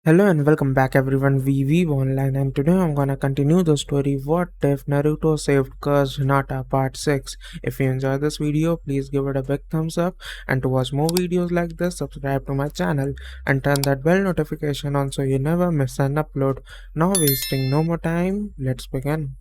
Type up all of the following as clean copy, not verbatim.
Hello and welcome back everyone, we Weeb Online, and today I'm gonna continue the story What If Naruto Saved Cursed Hinata Part 6. If you enjoyed this video, please give it a big thumbs up, and to watch more videos like this, subscribe to my channel and turn that bell notification on so you never miss an upload. Now wasting no more time, let's begin.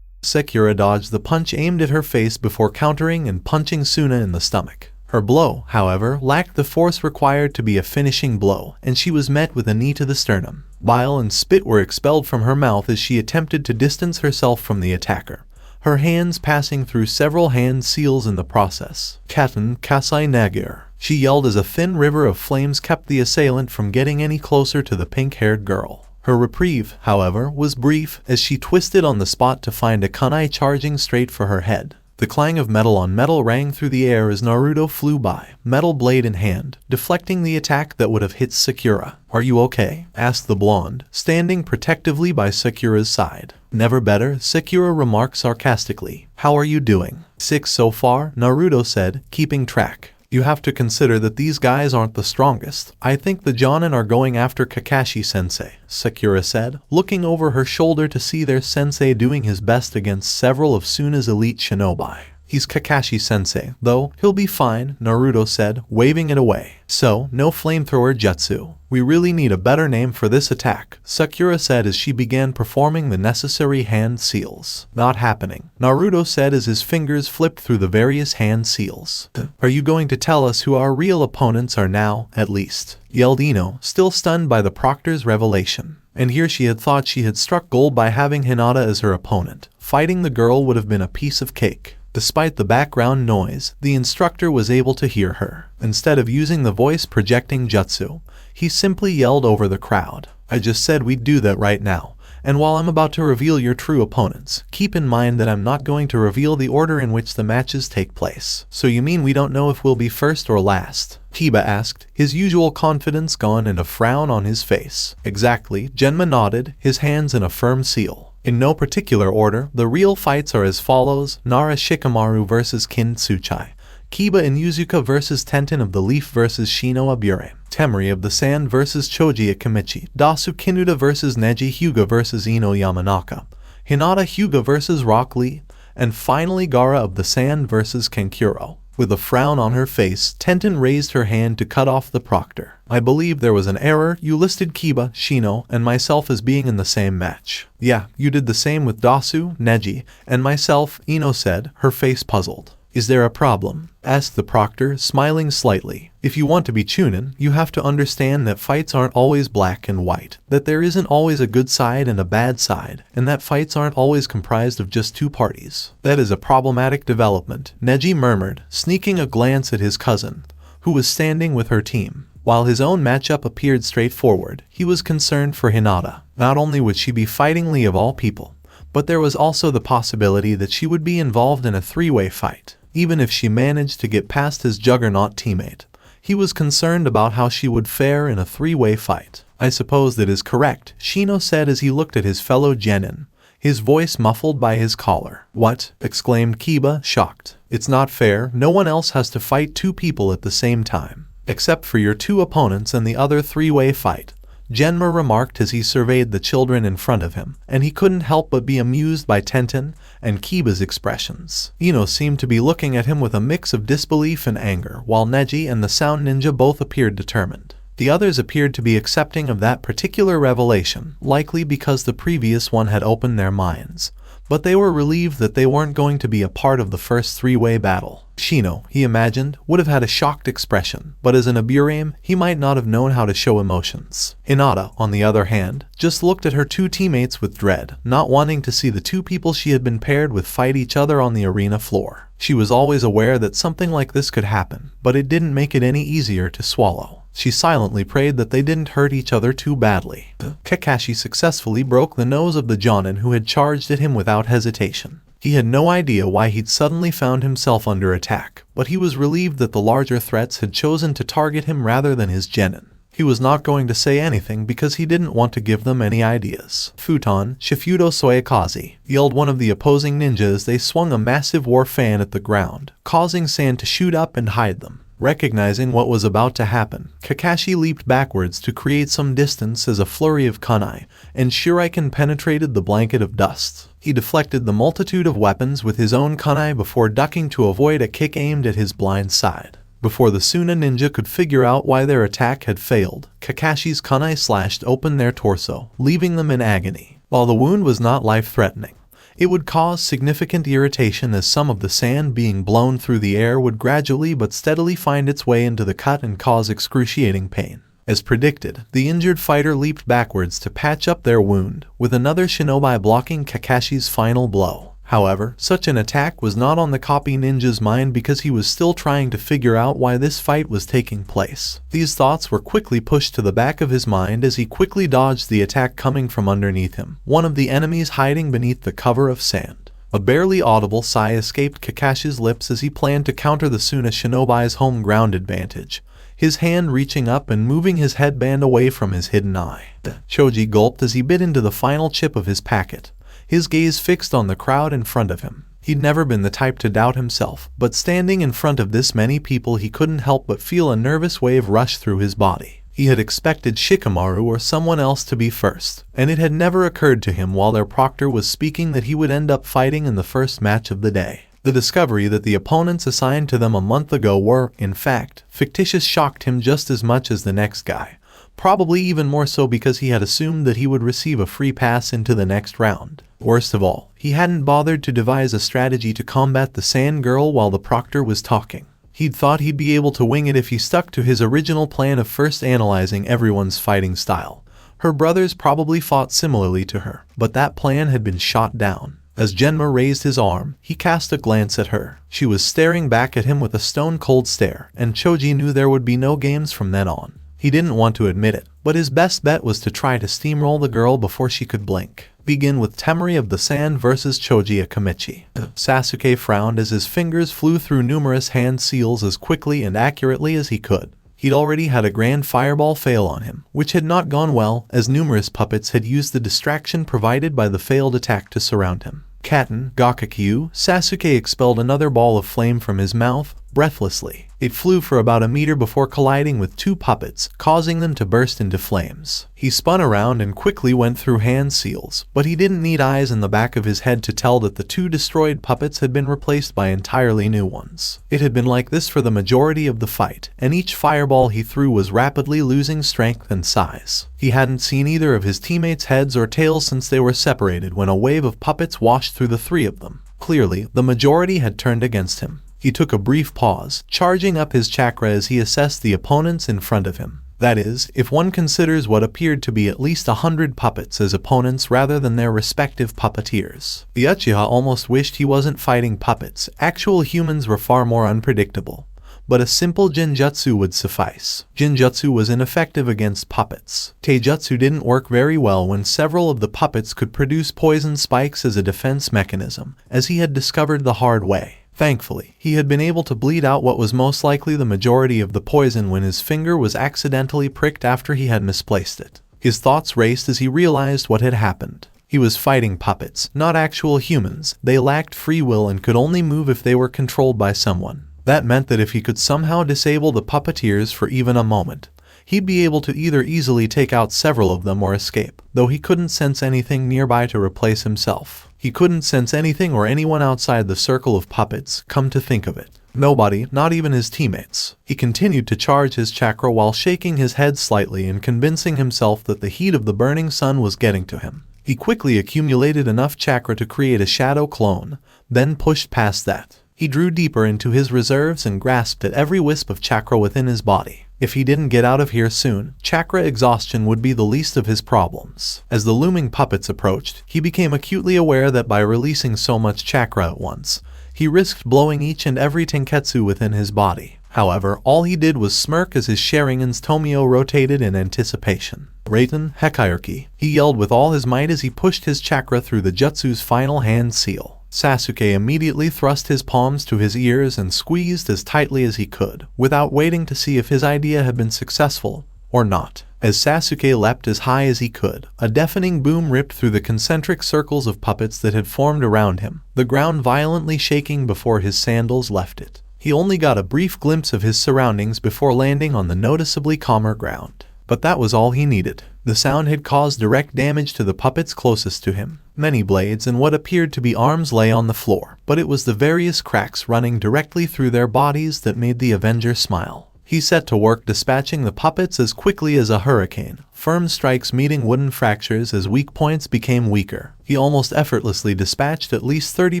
Sakura dodged the punch aimed at her face before countering and punching Suna in the stomach. Her blow, however, lacked the force required to be a finishing blow, and she was met with a knee to the sternum. Bile and spit were expelled from her mouth as she attempted to distance herself from the attacker, her hands passing through several hand seals in the process. Katen Kasai Nagir, she yelled as a thin river of flames kept the assailant from getting any closer to the pink-haired girl. Her reprieve, however, was brief as she twisted on the spot to find a kunai charging straight for her head. The clang of metal on metal rang through the air as Naruto flew by, metal blade in hand, deflecting the attack that would have hit Sakura. "Are you okay?" asked the blonde, standing protectively by Sakura's side. "Never better," Sakura remarked sarcastically. "How are you doing?" "6 so far," Naruto said, keeping track. "You have to consider that these guys aren't the strongest. I think the Jonin are going after Kakashi-sensei," Sakura said, looking over her shoulder to see their sensei doing his best against several of Suna's elite shinobi. "He's Kakashi-sensei, though. He'll be fine," Naruto said, waving it away. "So, no flamethrower jutsu. We really need a better name for this attack," Sakura said as she began performing the necessary hand seals. "Not happening," Naruto said as his fingers flipped through the various hand seals. "Are you going to tell us who our real opponents are now, at least?" yelled Ino, still stunned by the proctor's revelation. And here she had thought she had struck gold by having Hinata as her opponent. Fighting the girl would have been a piece of cake. Despite the background noise, the instructor was able to hear her. Instead of using the voice-projecting jutsu, he simply yelled over the crowd. "I just said we'd do that right now. And while I'm about to reveal your true opponents, keep in mind that I'm not going to reveal the order in which the matches take place." "So you mean we don't know if we'll be first or last?" Kiba asked, his usual confidence gone and a frown on his face. "Exactly," Genma nodded, his hands in a firm seal. "In no particular order, the real fights are as follows: Nara Shikamaru vs Kin Tsuchai, Kiba and Yuzuka vs Tenten of the Leaf vs Shino Abure, Temari of the Sand vs Choji Akimichi, Dasu Kinuta vs Neji Hyuga vs Ino Yamanaka, Hinata Hyuga vs Rock Lee, and finally Gaara of the Sand vs Kankuro." With a frown on her face, Tenten raised her hand to cut off the proctor. "I believe there was an error. You listed Kiba, Shino, and myself as being in the same match." "Yeah, you did the same with Dasu, Neji, and myself," Ino said, her face puzzled. "Is there a problem?" asked the proctor, smiling slightly. "If you want to be Chunin, you have to understand that fights aren't always black and white, that there isn't always a good side and a bad side, and that fights aren't always comprised of just two parties. That is a problematic development," Neji murmured, sneaking a glance at his cousin, who was standing with her team. While his own matchup appeared straightforward, he was concerned for Hinata. Not only would she be fighting Lee of all people, but there was also the possibility that she would be involved in a three-way fight. Even if she managed to get past his juggernaut teammate, he was concerned about how she would fare in a three-way fight. "I suppose that is correct," Shino said as he looked at his fellow genin, his voice muffled by his collar. "What?" exclaimed Kiba, shocked. "It's not fair. No one else has to fight two people at the same time, except for your two opponents in the other three-way fight," Genma remarked as he surveyed the children in front of him, and he couldn't help but be amused by Tenten and Kiba's expressions. Ino seemed to be looking at him with a mix of disbelief and anger, while Neji and the Sound Ninja both appeared determined. The others appeared to be accepting of that particular revelation, likely because the previous one had opened their minds. But they were relieved that they weren't going to be a part of the first three-way battle. Shino, he imagined, would have had a shocked expression, but as an Aburame, he might not have known how to show emotions. Hinata, on the other hand, just looked at her two teammates with dread, not wanting to see the two people she had been paired with fight each other on the arena floor. She was always aware that something like this could happen, but it didn't make it any easier to swallow. She silently prayed that they didn't hurt each other too badly. Kakashi successfully broke the nose of the Jonin who had charged at him without hesitation. He had no idea why he'd suddenly found himself under attack, but he was relieved that the larger threats had chosen to target him rather than his genin. He was not going to say anything because he didn't want to give them any ideas. "Futon, Shifudo Soyakaze," yelled one of the opposing ninjas as they swung a massive war fan at the ground, causing sand to shoot up and hide them. Recognizing what was about to happen, Kakashi leaped backwards to create some distance as a flurry of kunai and shuriken penetrated the blanket of dust. He deflected the multitude of weapons with his own kunai before ducking to avoid a kick aimed at his blind side. Before the Suna ninja could figure out why their attack had failed, Kakashi's kunai slashed open their torso, leaving them in agony. While the wound was not life-threatening, it would cause significant irritation as some of the sand being blown through the air would gradually but steadily find its way into the cut and cause excruciating pain. As predicted, the injured fighter leaped backwards to patch up their wound, with another shinobi blocking Kakashi's final blow. However, such an attack was not on the copy ninja's mind because he was still trying to figure out why this fight was taking place. These thoughts were quickly pushed to the back of his mind as he quickly dodged the attack coming from underneath him, one of the enemies hiding beneath the cover of sand. A barely audible sigh escaped Kakashi's lips as he planned to counter the Suna shinobi's home ground advantage, his hand reaching up and moving his headband away from his hidden eye. Choji gulped as he bit into the final chip of his packet, his gaze fixed on the crowd in front of him. He'd never been the type to doubt himself, but standing in front of this many people he couldn't help but feel a nervous wave rush through his body. He had expected Shikamaru or someone else to be first, and it had never occurred to him while their proctor was speaking that he would end up fighting in the first match of the day. The discovery that the opponents assigned to them a month ago were, in fact, fictitious shocked him just as much as the next guy, probably even more so because he had assumed that he would receive a free pass into the next round. Worst of all, he hadn't bothered to devise a strategy to combat the sand girl while the proctor was talking. He'd thought he'd be able to wing it if he stuck to his original plan of first analyzing everyone's fighting style. Her brothers probably fought similarly to her, but that plan had been shot down. As Genma raised his arm, he cast a glance at her. She was staring back at him with a stone-cold stare, and Choji knew there would be no games from then on. He didn't want to admit it, but his best bet was to try to steamroll the girl before she could blink. Begin with Temari of the Sand versus Choji Akamichi. Sasuke frowned as his fingers flew through numerous hand seals as quickly and accurately as he could. He'd already had a grand fireball fail on him, which had not gone well as numerous puppets had used the distraction provided by the failed attack to surround him. Katen, Gakakyu, Sasuke expelled another ball of flame from his mouth, breathlessly. It flew for about a meter before colliding with two puppets, causing them to burst into flames. He spun around and quickly went through hand seals, but he didn't need eyes in the back of his head to tell that the two destroyed puppets had been replaced by entirely new ones. It had been like this for the majority of the fight, and each fireball he threw was rapidly losing strength and size. He hadn't seen either of his teammates' heads or tails since they were separated when a wave of puppets washed through the three of them. Clearly, the majority had turned against him. He took a brief pause, charging up his chakra as he assessed the opponents in front of him. That is, if one considers what appeared to be at least 100 puppets as opponents rather than their respective puppeteers. The Uchiha almost wished he wasn't fighting puppets. Actual humans were far more unpredictable. But a simple Jinjutsu would suffice. Jinjutsu was ineffective against puppets. Taijutsu didn't work very well when several of the puppets could produce poison spikes as a defense mechanism, as he had discovered the hard way. Thankfully, he had been able to bleed out what was most likely the majority of the poison when his finger was accidentally pricked after he had misplaced it. His thoughts raced as he realized what had happened. He was fighting puppets, not actual humans. They lacked free will and could only move if they were controlled by someone. That meant that if he could somehow disable the puppeteers for even a moment, he'd be able to either easily take out several of them or escape, though he couldn't sense anything nearby to replace himself. He couldn't sense anything or anyone outside the circle of puppets, come to think of it. Nobody, not even his teammates. He continued to charge his chakra while shaking his head slightly and convincing himself that the heat of the burning sun was getting to him. He quickly accumulated enough chakra to create a shadow clone, then pushed past that. He drew deeper into his reserves and grasped at every wisp of chakra within his body. If he didn't get out of here soon, chakra exhaustion would be the least of his problems. As the looming puppets approached, he became acutely aware that by releasing so much chakra at once, he risked blowing each and every tenketsu within his body. However, all he did was smirk as his Sharingan's Tomio rotated in anticipation. Raiten, Hekayuki, he yelled with all his might as he pushed his chakra through the jutsu's final hand seal. Sasuke immediately thrust his palms to his ears and squeezed as tightly as he could, without waiting to see if his idea had been successful or not. As Sasuke leapt as high as he could, a deafening boom ripped through the concentric circles of puppets that had formed around him, the ground violently shaking before his sandals left it. He only got a brief glimpse of his surroundings before landing on the noticeably calmer ground. But that was all he needed. The sound had caused direct damage to the puppets closest to him. Many blades and what appeared to be arms lay on the floor, but it was the various cracks running directly through their bodies that made the Avenger smile. He set to work dispatching the puppets as quickly as a hurricane, firm strikes meeting wooden fractures as weak points became weaker. He almost effortlessly dispatched at least 30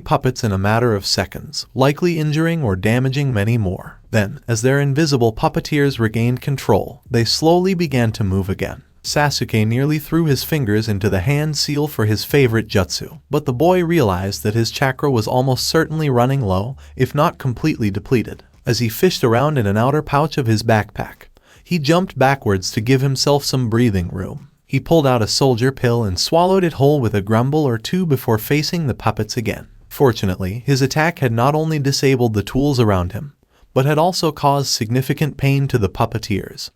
puppets in a matter of seconds, likely injuring or damaging many more. Then, as their invisible puppeteers regained control, they slowly began to move again. Sasuke nearly threw his fingers into the hand seal for his favorite jutsu, but the boy realized that his chakra was almost certainly running low, if not completely depleted. As he fished around in an outer pouch of his backpack, he jumped backwards to give himself some breathing room. He pulled out a soldier pill and swallowed it whole with a grumble or two before facing the puppets again. Fortunately, his attack had not only disabled the tools around him, but had also caused significant pain to the puppeteers,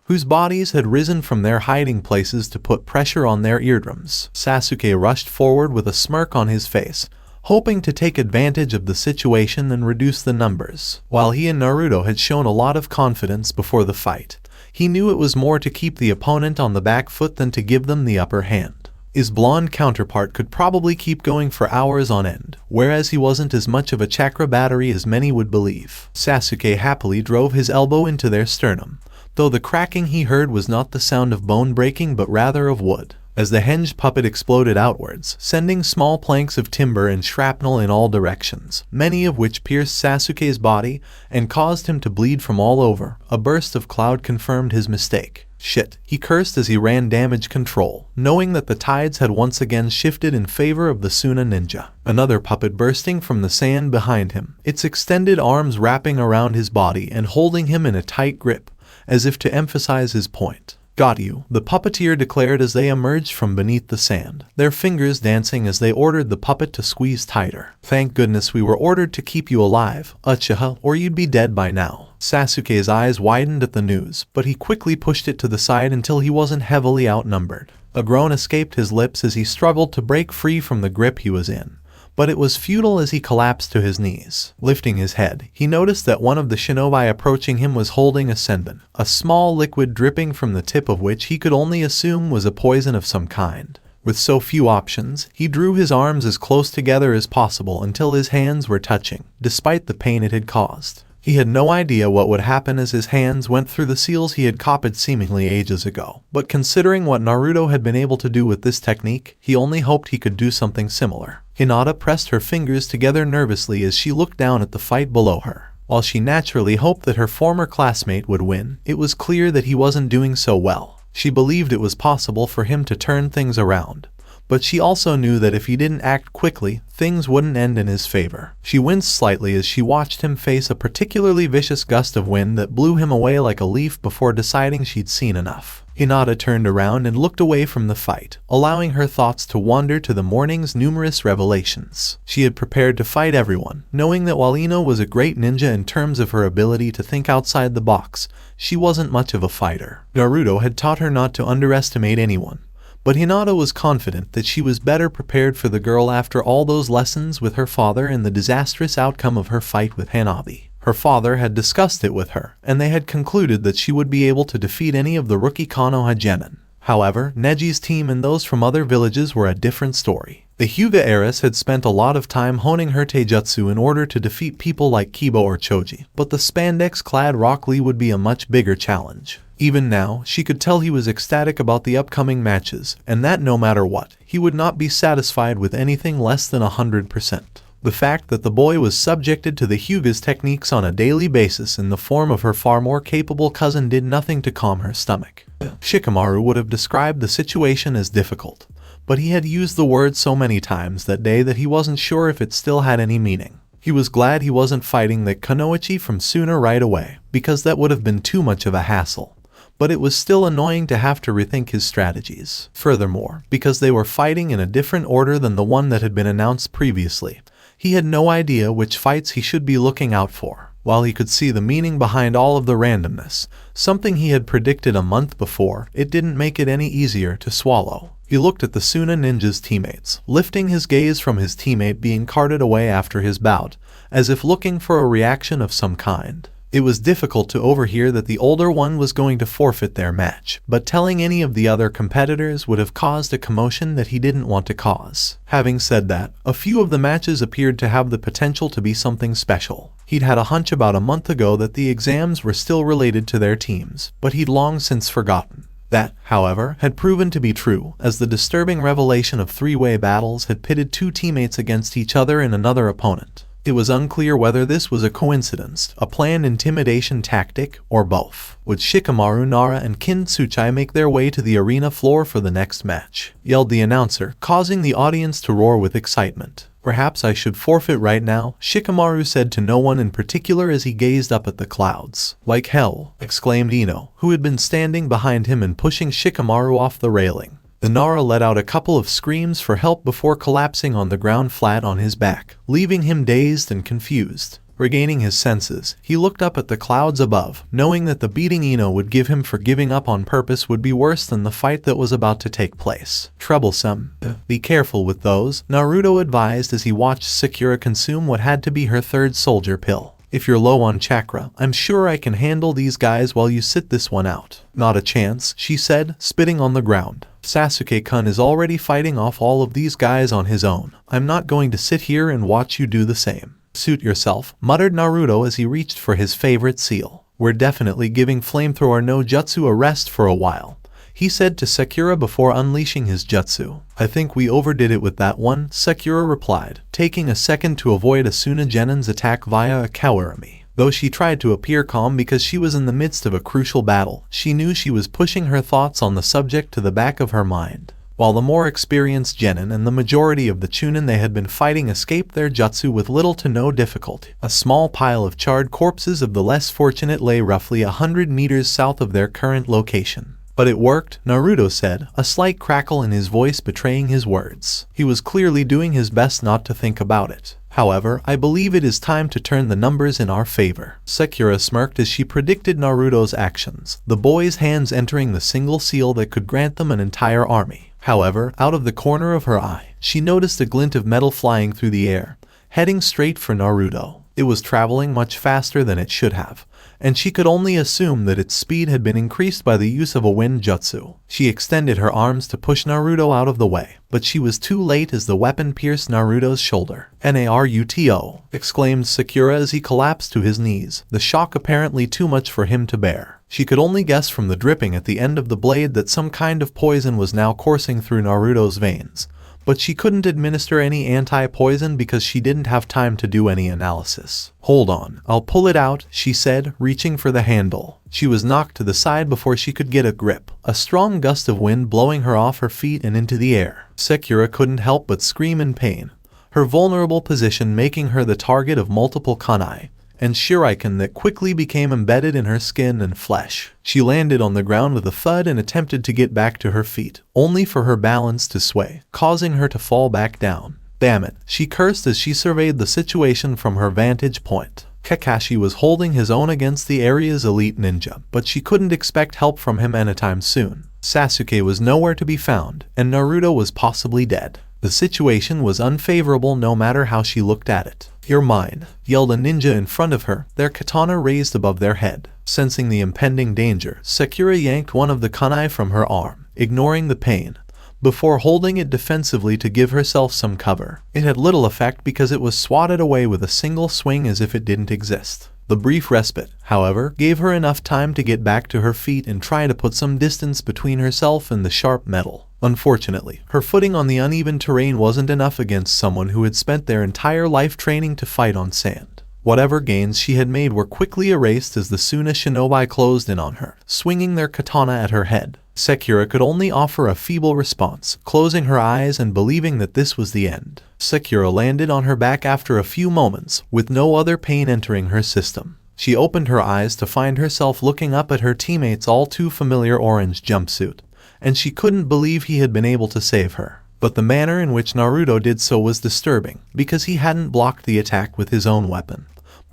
whose bodies had risen from their hiding places to put pressure on their eardrums. Sasuke rushed forward with a smirk on his face, hoping to take advantage of the situation and reduce the numbers. While he and Naruto had shown a lot of confidence before the fight, he knew it was more to keep the opponent on the back foot than to give them the upper hand. His blonde counterpart could probably keep going for hours on end, whereas he wasn't as much of a chakra battery as many would believe. Sasuke happily drove his elbow into their sternum, though the cracking he heard was not the sound of bone breaking but rather of wood, as the hinged puppet exploded outwards, sending small planks of timber and shrapnel in all directions, many of which pierced Sasuke's body and caused him to bleed from all over. A burst of cloud confirmed his mistake. Shit, he cursed as he ran damage control, knowing that the tides had once again shifted in favor of the Suna ninja. Another puppet bursting from the sand behind him, its extended arms wrapping around his body and holding him in a tight grip, as if to emphasize his point. "Got you," the puppeteer declared as they emerged from beneath the sand, their fingers dancing as they ordered the puppet to squeeze tighter. "Thank goodness we were ordered to keep you alive, Uchiha, or you'd be dead by now." Sasuke's eyes widened at the news, but he quickly pushed it to the side until he wasn't heavily outnumbered. A groan escaped his lips as he struggled to break free from the grip he was in, but it was futile as he collapsed to his knees. Lifting his head, he noticed that one of the shinobi approaching him was holding a senbon, a small liquid dripping from the tip of which he could only assume was a poison of some kind. With so few options, he drew his arms as close together as possible until his hands were touching, despite the pain it had caused. He had no idea what would happen as his hands went through the seals he had copied seemingly ages ago, but considering what Naruto had been able to do with this technique, he only hoped he could do something similar. Hinata pressed her fingers together nervously as she looked down at the fight below her. While she naturally hoped that her former classmate would win, it was clear that he wasn't doing so well. She believed it was possible for him to turn things around, but she also knew that if he didn't act quickly, things wouldn't end in his favor. She winced slightly as she watched him face a particularly vicious gust of wind that blew him away like a leaf before deciding she'd seen enough. Hinata turned around and looked away from the fight, allowing her thoughts to wander to the morning's numerous revelations. She had prepared to fight everyone, knowing that while Ino was a great ninja in terms of her ability to think outside the box, she wasn't much of a fighter. Naruto had taught her not to underestimate anyone, but Hinata was confident that she was better prepared for the girl after all those lessons with her father and the disastrous outcome of her fight with Hanabi. Her father had discussed it with her, and they had concluded that she would be able to defeat any of the rookie Konoha genin. However, Neji's team and those from other villages were a different story. The Hyuga heiress had spent a lot of time honing her taijutsu in order to defeat people like Kiba or Choji, but the spandex-clad Rock Lee would be a much bigger challenge. Even now, she could tell he was ecstatic about the upcoming matches, and that no matter what, he would not be satisfied with anything less than 100%. The fact that the boy was subjected to the Hyuga's techniques on a daily basis in the form of her far more capable cousin did nothing to calm her stomach. Shikamaru would have described the situation as difficult, but he had used the word so many times that day that he wasn't sure if it still had any meaning. He was glad he wasn't fighting the Kunoichi from Suna right away, because that would have been too much of a hassle. But it was still annoying to have to rethink his strategies. Furthermore, because they were fighting in a different order than the one that had been announced previously, he had no idea which fights he should be looking out for. While he could see the meaning behind all of the randomness, something he had predicted a month before, it didn't make it any easier to swallow. He looked at the Suna ninja's teammates, lifting his gaze from his teammate being carted away after his bout, as if looking for a reaction of some kind. It was difficult to overhear that the older one was going to forfeit their match, but telling any of the other competitors would have caused a commotion that he didn't want to cause. Having said that, a few of the matches appeared to have the potential to be something special. He'd had a hunch about a month ago that the exams were still related to their teams, but he'd long since forgotten. That, however, had proven to be true, as the disturbing revelation of three-way battles had pitted two teammates against each other and another opponent. It was unclear whether this was a coincidence, a planned intimidation tactic, or both. Would Shikamaru, Nara, and Kintsuchi make their way to the arena floor for the next match? Yelled the announcer, causing the audience to roar with excitement. Perhaps I should forfeit right now, Shikamaru said to no one in particular as he gazed up at the clouds. Like hell, exclaimed Ino, who had been standing behind him and pushing Shikamaru off the railing. The Nara let out a couple of screams for help before collapsing on the ground flat on his back, leaving him dazed and confused. Regaining his senses, he looked up at the clouds above, knowing that the beating Ino would give him for giving up on purpose would be worse than the fight that was about to take place. Troublesome. Be careful with those, Naruto advised as he watched Sakura consume what had to be her third soldier pill. If you're low on chakra, I'm sure I can handle these guys while you sit this one out. Not a chance, she said, spitting on the ground. Sasuke-kun is already fighting off all of these guys on his own. I'm not going to sit here and watch you do the same. Suit yourself, muttered Naruto as he reached for his favorite seal. We're definitely giving flamethrower no jutsu a rest for a while, he said to Sakura before unleashing his jutsu. I think we overdid it with that one, Sakura replied, taking a second to avoid Asuna Genin's attack via a Kawarami. Though she tried to appear calm because she was in the midst of a crucial battle, she knew she was pushing her thoughts on the subject to the back of her mind. While the more experienced Genin and the majority of the Chunin they had been fighting escaped their jutsu with little to no difficulty, a small pile of charred corpses of the less fortunate lay roughly 100 meters south of their current location. But it worked, Naruto said, a slight crackle in his voice betraying his words. He was clearly doing his best not to think about it. However, I believe it is time to turn the numbers in our favor. Sakura smirked as she predicted Naruto's actions, the boy's hands entering the single seal that could grant them an entire army. However, out of the corner of her eye, she noticed a glint of metal flying through the air, heading straight for Naruto. It was traveling much faster than it should have, and she could only assume that its speed had been increased by the use of a wind jutsu. She extended her arms to push Naruto out of the way, but she was too late as the weapon pierced Naruto's shoulder. Naruto, exclaimed Sakura as he collapsed to his knees, the shock apparently too much for him to bear. She could only guess from the dripping at the end of the blade that some kind of poison was now coursing through Naruto's veins, but she couldn't administer any anti-poison because she didn't have time to do any analysis. Hold on, I'll pull it out, she said, reaching for the handle. She was knocked to the side before she could get a grip, a strong gust of wind blowing her off her feet and into the air. Sakura couldn't help but scream in pain, her vulnerable position making her the target of multiple kunai and shuriken that quickly became embedded in her skin and flesh. She landed on the ground with a thud and attempted to get back to her feet, only for her balance to sway, causing her to fall back down. Damn it, she cursed as she surveyed the situation from her vantage point. Kakashi was holding his own against the area's elite ninja, but she couldn't expect help from him anytime soon. Sasuke was nowhere to be found, and Naruto was possibly dead. The situation was unfavorable no matter how she looked at it. You're mine, yelled a ninja in front of her, their katana raised above their head. Sensing the impending danger, Sakura yanked one of the kunai from her arm, ignoring the pain, before holding it defensively to give herself some cover. It had little effect because it was swatted away with a single swing as if it didn't exist. The brief respite, however, gave her enough time to get back to her feet and try to put some distance between herself and the sharp metal. Unfortunately, her footing on the uneven terrain wasn't enough against someone who had spent their entire life training to fight on sand. Whatever gains she had made were quickly erased as the Suna shinobi closed in on her, swinging their katana at her head. Sakura could only offer a feeble response, closing her eyes and believing that this was the end. Sakura landed on her back after a few moments, with no other pain entering her system. She opened her eyes to find herself looking up at her teammate's all too familiar orange jumpsuit, and she couldn't believe he had been able to save her. But the manner in which Naruto did so was disturbing, because he hadn't blocked the attack with his own weapon,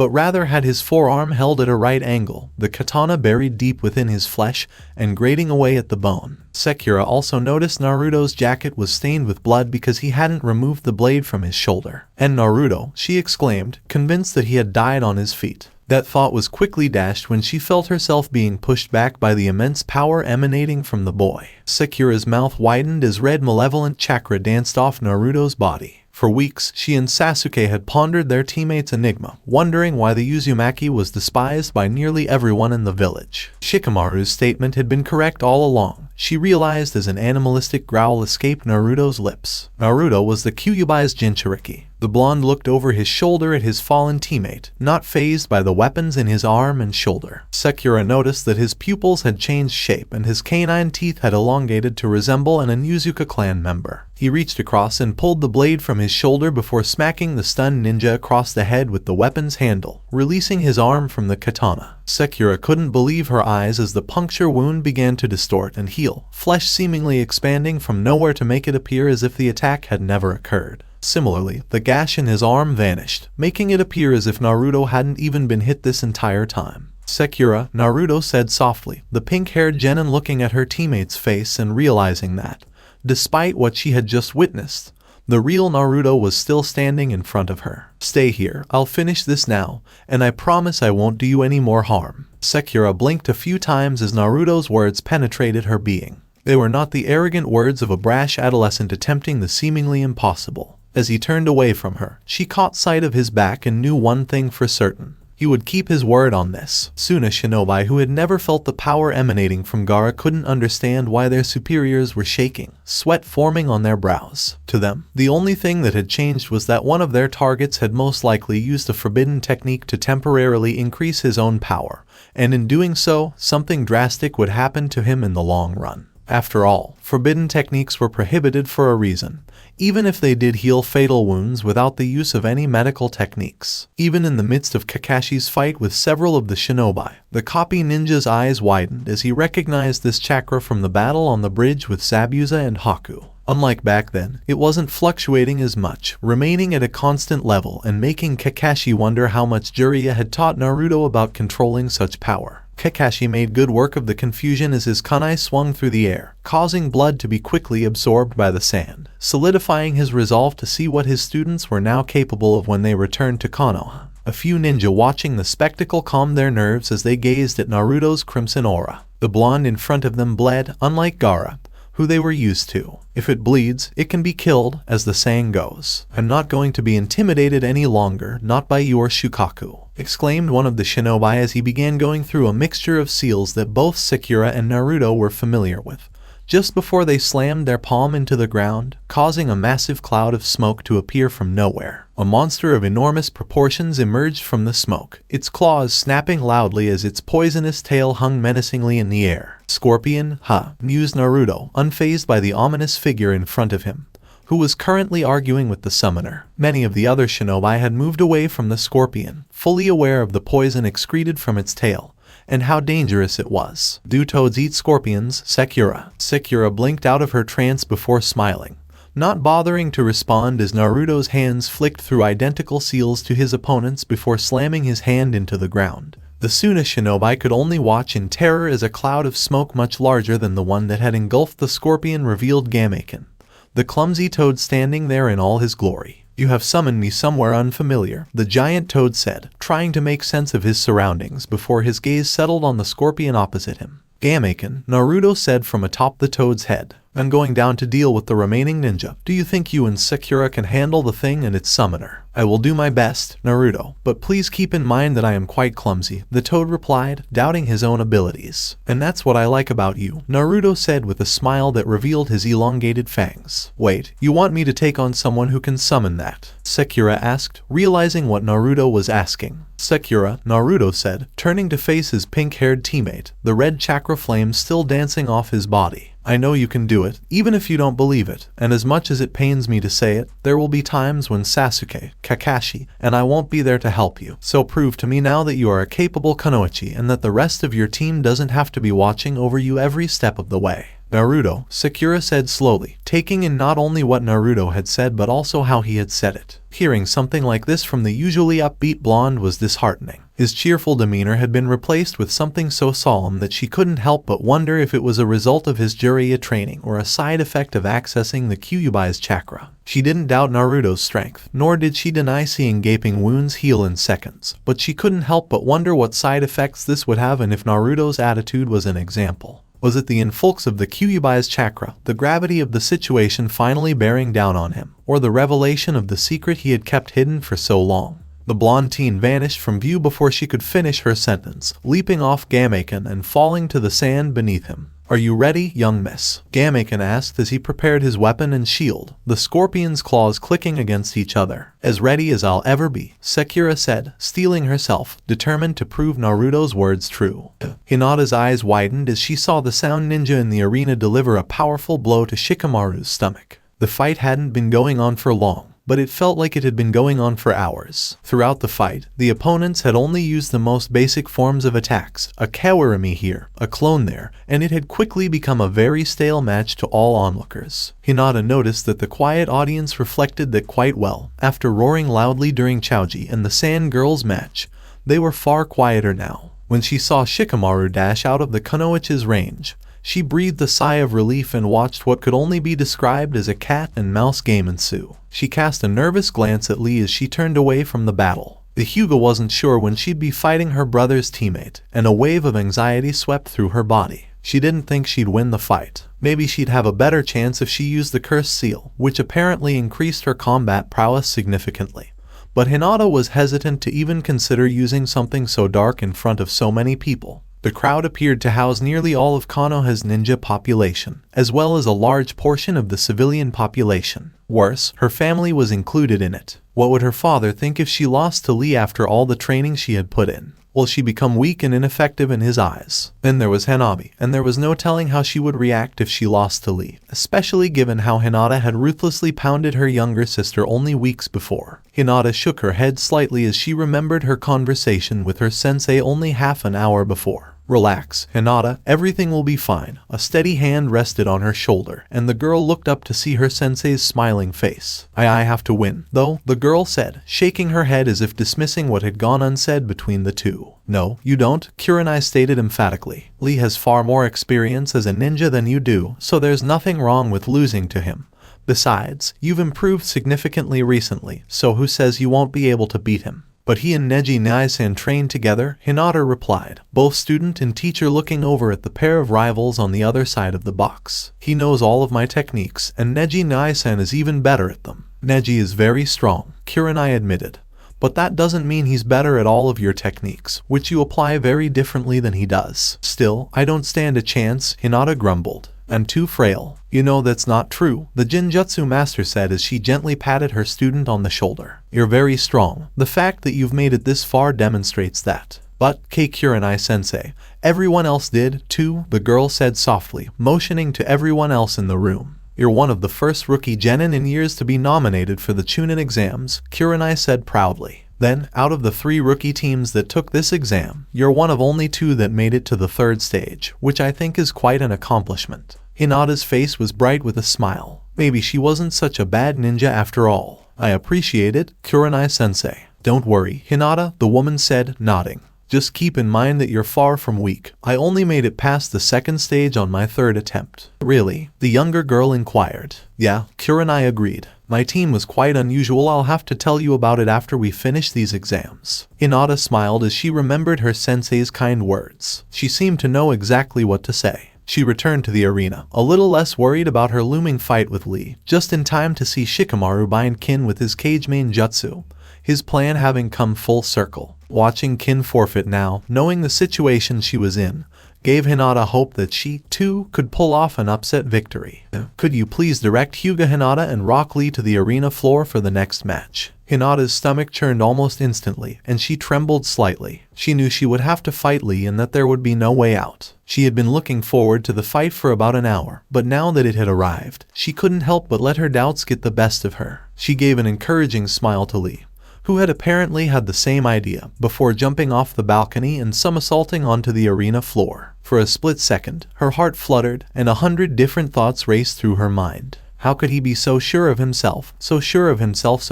but rather had his forearm held at a right angle, the katana buried deep within his flesh and grating away at the bone. Sakura also noticed Naruto's jacket was stained with blood because he hadn't removed the blade from his shoulder. "And Naruto," she exclaimed, convinced that he had died on his feet. That thought was quickly dashed when she felt herself being pushed back by the immense power emanating from the boy. Sakura's mouth widened as red malevolent chakra danced off Naruto's body. For weeks, she and Sasuke had pondered their teammate's enigma, wondering why the Uzumaki was despised by nearly everyone in the village. Shikamaru's statement had been correct all along, she realized as an animalistic growl escaped Naruto's lips. Naruto was the Kyuubi's Jinchuriki. The blonde looked over his shoulder at his fallen teammate, not fazed by the weapons in his arm and shoulder. Sakura noticed that his pupils had changed shape and his canine teeth had elongated to resemble an Inuzuka clan member. He reached across and pulled the blade from his shoulder before smacking the stunned ninja across the head with the weapon's handle, releasing his arm from the katana. Sakura couldn't believe her eyes as the puncture wound began to distort and heal, flesh seemingly expanding from nowhere to make it appear as if the attack had never occurred. Similarly, the gash in his arm vanished, making it appear as if Naruto hadn't even been hit this entire time. "Sakura," Naruto said softly, the pink-haired genin looking at her teammate's face and realizing that, despite what she had just witnessed, the real Naruto was still standing in front of her. "Stay here, I'll finish this now, and I promise I won't do you any more harm." Sakura blinked a few times as Naruto's words penetrated her being. They were not the arrogant words of a brash adolescent attempting the seemingly impossible. As he turned away from her, she caught sight of his back and knew one thing for certain. He would keep his word on this. Soon a shinobi who had never felt the power emanating from Gaara couldn't understand why their superiors were shaking, sweat forming on their brows. To them, the only thing that had changed was that one of their targets had most likely used a forbidden technique to temporarily increase his own power, and in doing so, something drastic would happen to him in the long run. After all, forbidden techniques were prohibited for a reason, even if they did heal fatal wounds without the use of any medical techniques. Even in the midst of Kakashi's fight with several of the shinobi, the copy ninja's eyes widened as he recognized this chakra from the battle on the bridge with Zabuza and Haku. Unlike back then, it wasn't fluctuating as much, remaining at a constant level and making Kakashi wonder how much Jiraiya had taught Naruto about controlling such power. Kakashi made good work of the confusion as his kunai swung through the air, causing blood to be quickly absorbed by the sand, solidifying his resolve to see what his students were now capable of when they returned to Konoha. A few ninja watching the spectacle calmed their nerves as they gazed at Naruto's crimson aura. The blonde in front of them bled, unlike Gaara, who they were used to. If it bleeds, it can be killed, as the saying goes. "I'm not going to be intimidated any longer, not by your Shukaku," exclaimed one of the shinobi as he began going through a mixture of seals that both Sakura and Naruto were familiar with. Just before they slammed their palm into the ground, causing a massive cloud of smoke to appear from nowhere. A monster of enormous proportions emerged from the smoke, its claws snapping loudly as its poisonous tail hung menacingly in the air. "Scorpion, huh?" mused Naruto, unfazed by the ominous figure in front of him, who was currently arguing with the summoner. Many of the other shinobi had moved away from the scorpion, fully aware of the poison excreted from its tail, and how dangerous it was. "Do toads eat scorpions, Sakura?" Sakura blinked out of her trance before smiling, not bothering to respond as Naruto's hands flicked through identical seals to his opponent's before slamming his hand into the ground. The Suna shinobi could only watch in terror as a cloud of smoke much larger than the one that had engulfed the scorpion revealed Gameken, the clumsy toad standing there in all his glory. "You have summoned me somewhere unfamiliar," the giant toad said, trying to make sense of his surroundings before his gaze settled on the scorpion opposite him. "Gameken," Naruto said from atop the toad's head, "I'm going down to deal with the remaining ninja. Do you think you and Sakura can handle the thing and its summoner?" "I will do my best, Naruto, but please keep in mind that I am quite clumsy," the toad replied, doubting his own abilities. "And that's what I like about you," Naruto said with a smile that revealed his elongated fangs. "Wait, you want me to take on someone who can summon that?" Sakura asked, realizing what Naruto was asking. "Sakura," Naruto said, turning to face his pink-haired teammate, the red chakra flame still dancing off his body. "I know you can do it, even if you don't believe it, and as much as it pains me to say it, there will be times when Sasuke, Kakashi, and I won't be there to help you. So prove to me now that you are a capable kunoichi and that the rest of your team doesn't have to be watching over you every step of the way." Naruto, Sakura said slowly, taking in not only what Naruto had said but also how he had said it. Hearing something like this from the usually upbeat blonde was disheartening. His cheerful demeanor had been replaced with something so solemn that she couldn't help but wonder if it was a result of his Jiraiya training or a side effect of accessing the Kyuubi's chakra. She didn't doubt Naruto's strength, nor did she deny seeing gaping wounds heal in seconds, but she couldn't help but wonder what side effects this would have and if Naruto's attitude was an example. Was it the influx of the Kyuubi's chakra, the gravity of the situation finally bearing down on him, or the revelation of the secret he had kept hidden for so long? The blonde teen vanished from view before she could finish her sentence, leaping off Gamaken and falling to the sand beneath him. "Are you ready, young miss?" Gamaken asked as he prepared his weapon and shield, the scorpion's claws clicking against each other. "As ready as I'll ever be," Sakura said, steeling herself, determined to prove Naruto's words true. Hinata's eyes widened as she saw the sound ninja in the arena deliver a powerful blow to Shikamaru's stomach. The fight hadn't been going on for long, but it felt like it had been going on for hours. Throughout the fight, the opponents had only used the most basic forms of attacks, a kawarimi here, a clone there, and it had quickly become a very stale match to all onlookers. Hinata noticed that the quiet audience reflected that quite well. After roaring loudly during Chouji and the Sand Girls match, they were far quieter now. When she saw Shikamaru dash out of the Kunoichi's range, she breathed a sigh of relief and watched what could only be described as a cat and mouse game ensue. She cast a nervous glance at Lee as she turned away from the battle. The Hyuga wasn't sure when she'd be fighting her brother's teammate, and a wave of anxiety swept through her body. She didn't think she'd win the fight. Maybe she'd have a better chance if she used the Cursed Seal, which apparently increased her combat prowess significantly. But Hinata was hesitant to even consider using something so dark in front of so many people. The crowd appeared to house nearly all of Konoha's ninja population, as well as a large portion of the civilian population. Worse, her family was included in it. What would her father think if she lost to Lee after all the training she had put in? Will she become weak and ineffective in his eyes? Then there was Hanabi, and there was no telling how she would react if she lost to Lee, especially given how Hinata had ruthlessly pounded her younger sister only weeks before. Hinata shook her head slightly as she remembered her conversation with her sensei only half an hour before. "Relax, Hinata, everything will be fine." A steady hand rested on her shoulder, and the girl looked up to see her sensei's smiling face. I have to win, though," the girl said, shaking her head as if dismissing what had gone unsaid between the two. "No, you don't," Kurenai stated emphatically. "Lee has far more experience as a ninja than you do, so there's nothing wrong with losing to him. Besides, you've improved significantly recently, so who says you won't be able to beat him?" "But he and Neji Naisan trained together," Hinata replied, both student and teacher looking over at the pair of rivals on the other side of the box. "He knows all of my techniques, and Neji Naisan is even better at them." "Neji is very strong," Kurenai admitted, "but that doesn't mean he's better at all of your techniques, which you apply very differently than he does." "Still, I don't stand a chance," Hinata grumbled. "I'm too frail." "You know that's not true," the Jinjutsu master said as she gently patted her student on the shoulder. "You're very strong. The fact that you've made it this far demonstrates that." "But, Kurenai sensei, everyone else did, too," the girl said softly, motioning to everyone else in the room. "You're one of the first rookie genin in years to be nominated for the Chunin exams," Kurenai said proudly. "Then, out of the 3 rookie teams that took this exam, you're one of only 2 that made it to the 3rd stage, which I think is quite an accomplishment." Hinata's face was bright with a smile. Maybe she wasn't such a bad ninja after all. "I appreciate it, Kurenai-sensei." "Don't worry, Hinata," the woman said, nodding. "Just keep in mind that you're far from weak. I only made it past the 2nd stage on my 3rd attempt." "Really?" the younger girl inquired. "Yeah," Kurenai agreed. "My team was quite unusual. I'll have to tell you about it after we finish these exams." Hinata smiled as she remembered her sensei's kind words. She seemed to know exactly what to say. She returned to the arena, a little less worried about her looming fight with Lee, just in time to see Shikamaru bind Kin with his cage main jutsu, his plan having come full circle. Watching Kin forfeit now, knowing the situation she was in, gave Hinata hope that she, too, could pull off an upset victory. "Could you please direct Hyuga Hinata and Rock Lee to the arena floor for the next match?" Hinata's stomach churned almost instantly, and she trembled slightly. She knew she would have to fight Lee and that there would be no way out. She had been looking forward to the fight for about an hour, but now that it had arrived, she couldn't help but let her doubts get the best of her. She gave an encouraging smile to Lee, who had apparently had the same idea, before jumping off the balcony and somersaulting onto the arena floor. For a split second, her heart fluttered, and 100 different thoughts raced through her mind. How could he be so sure of himself, so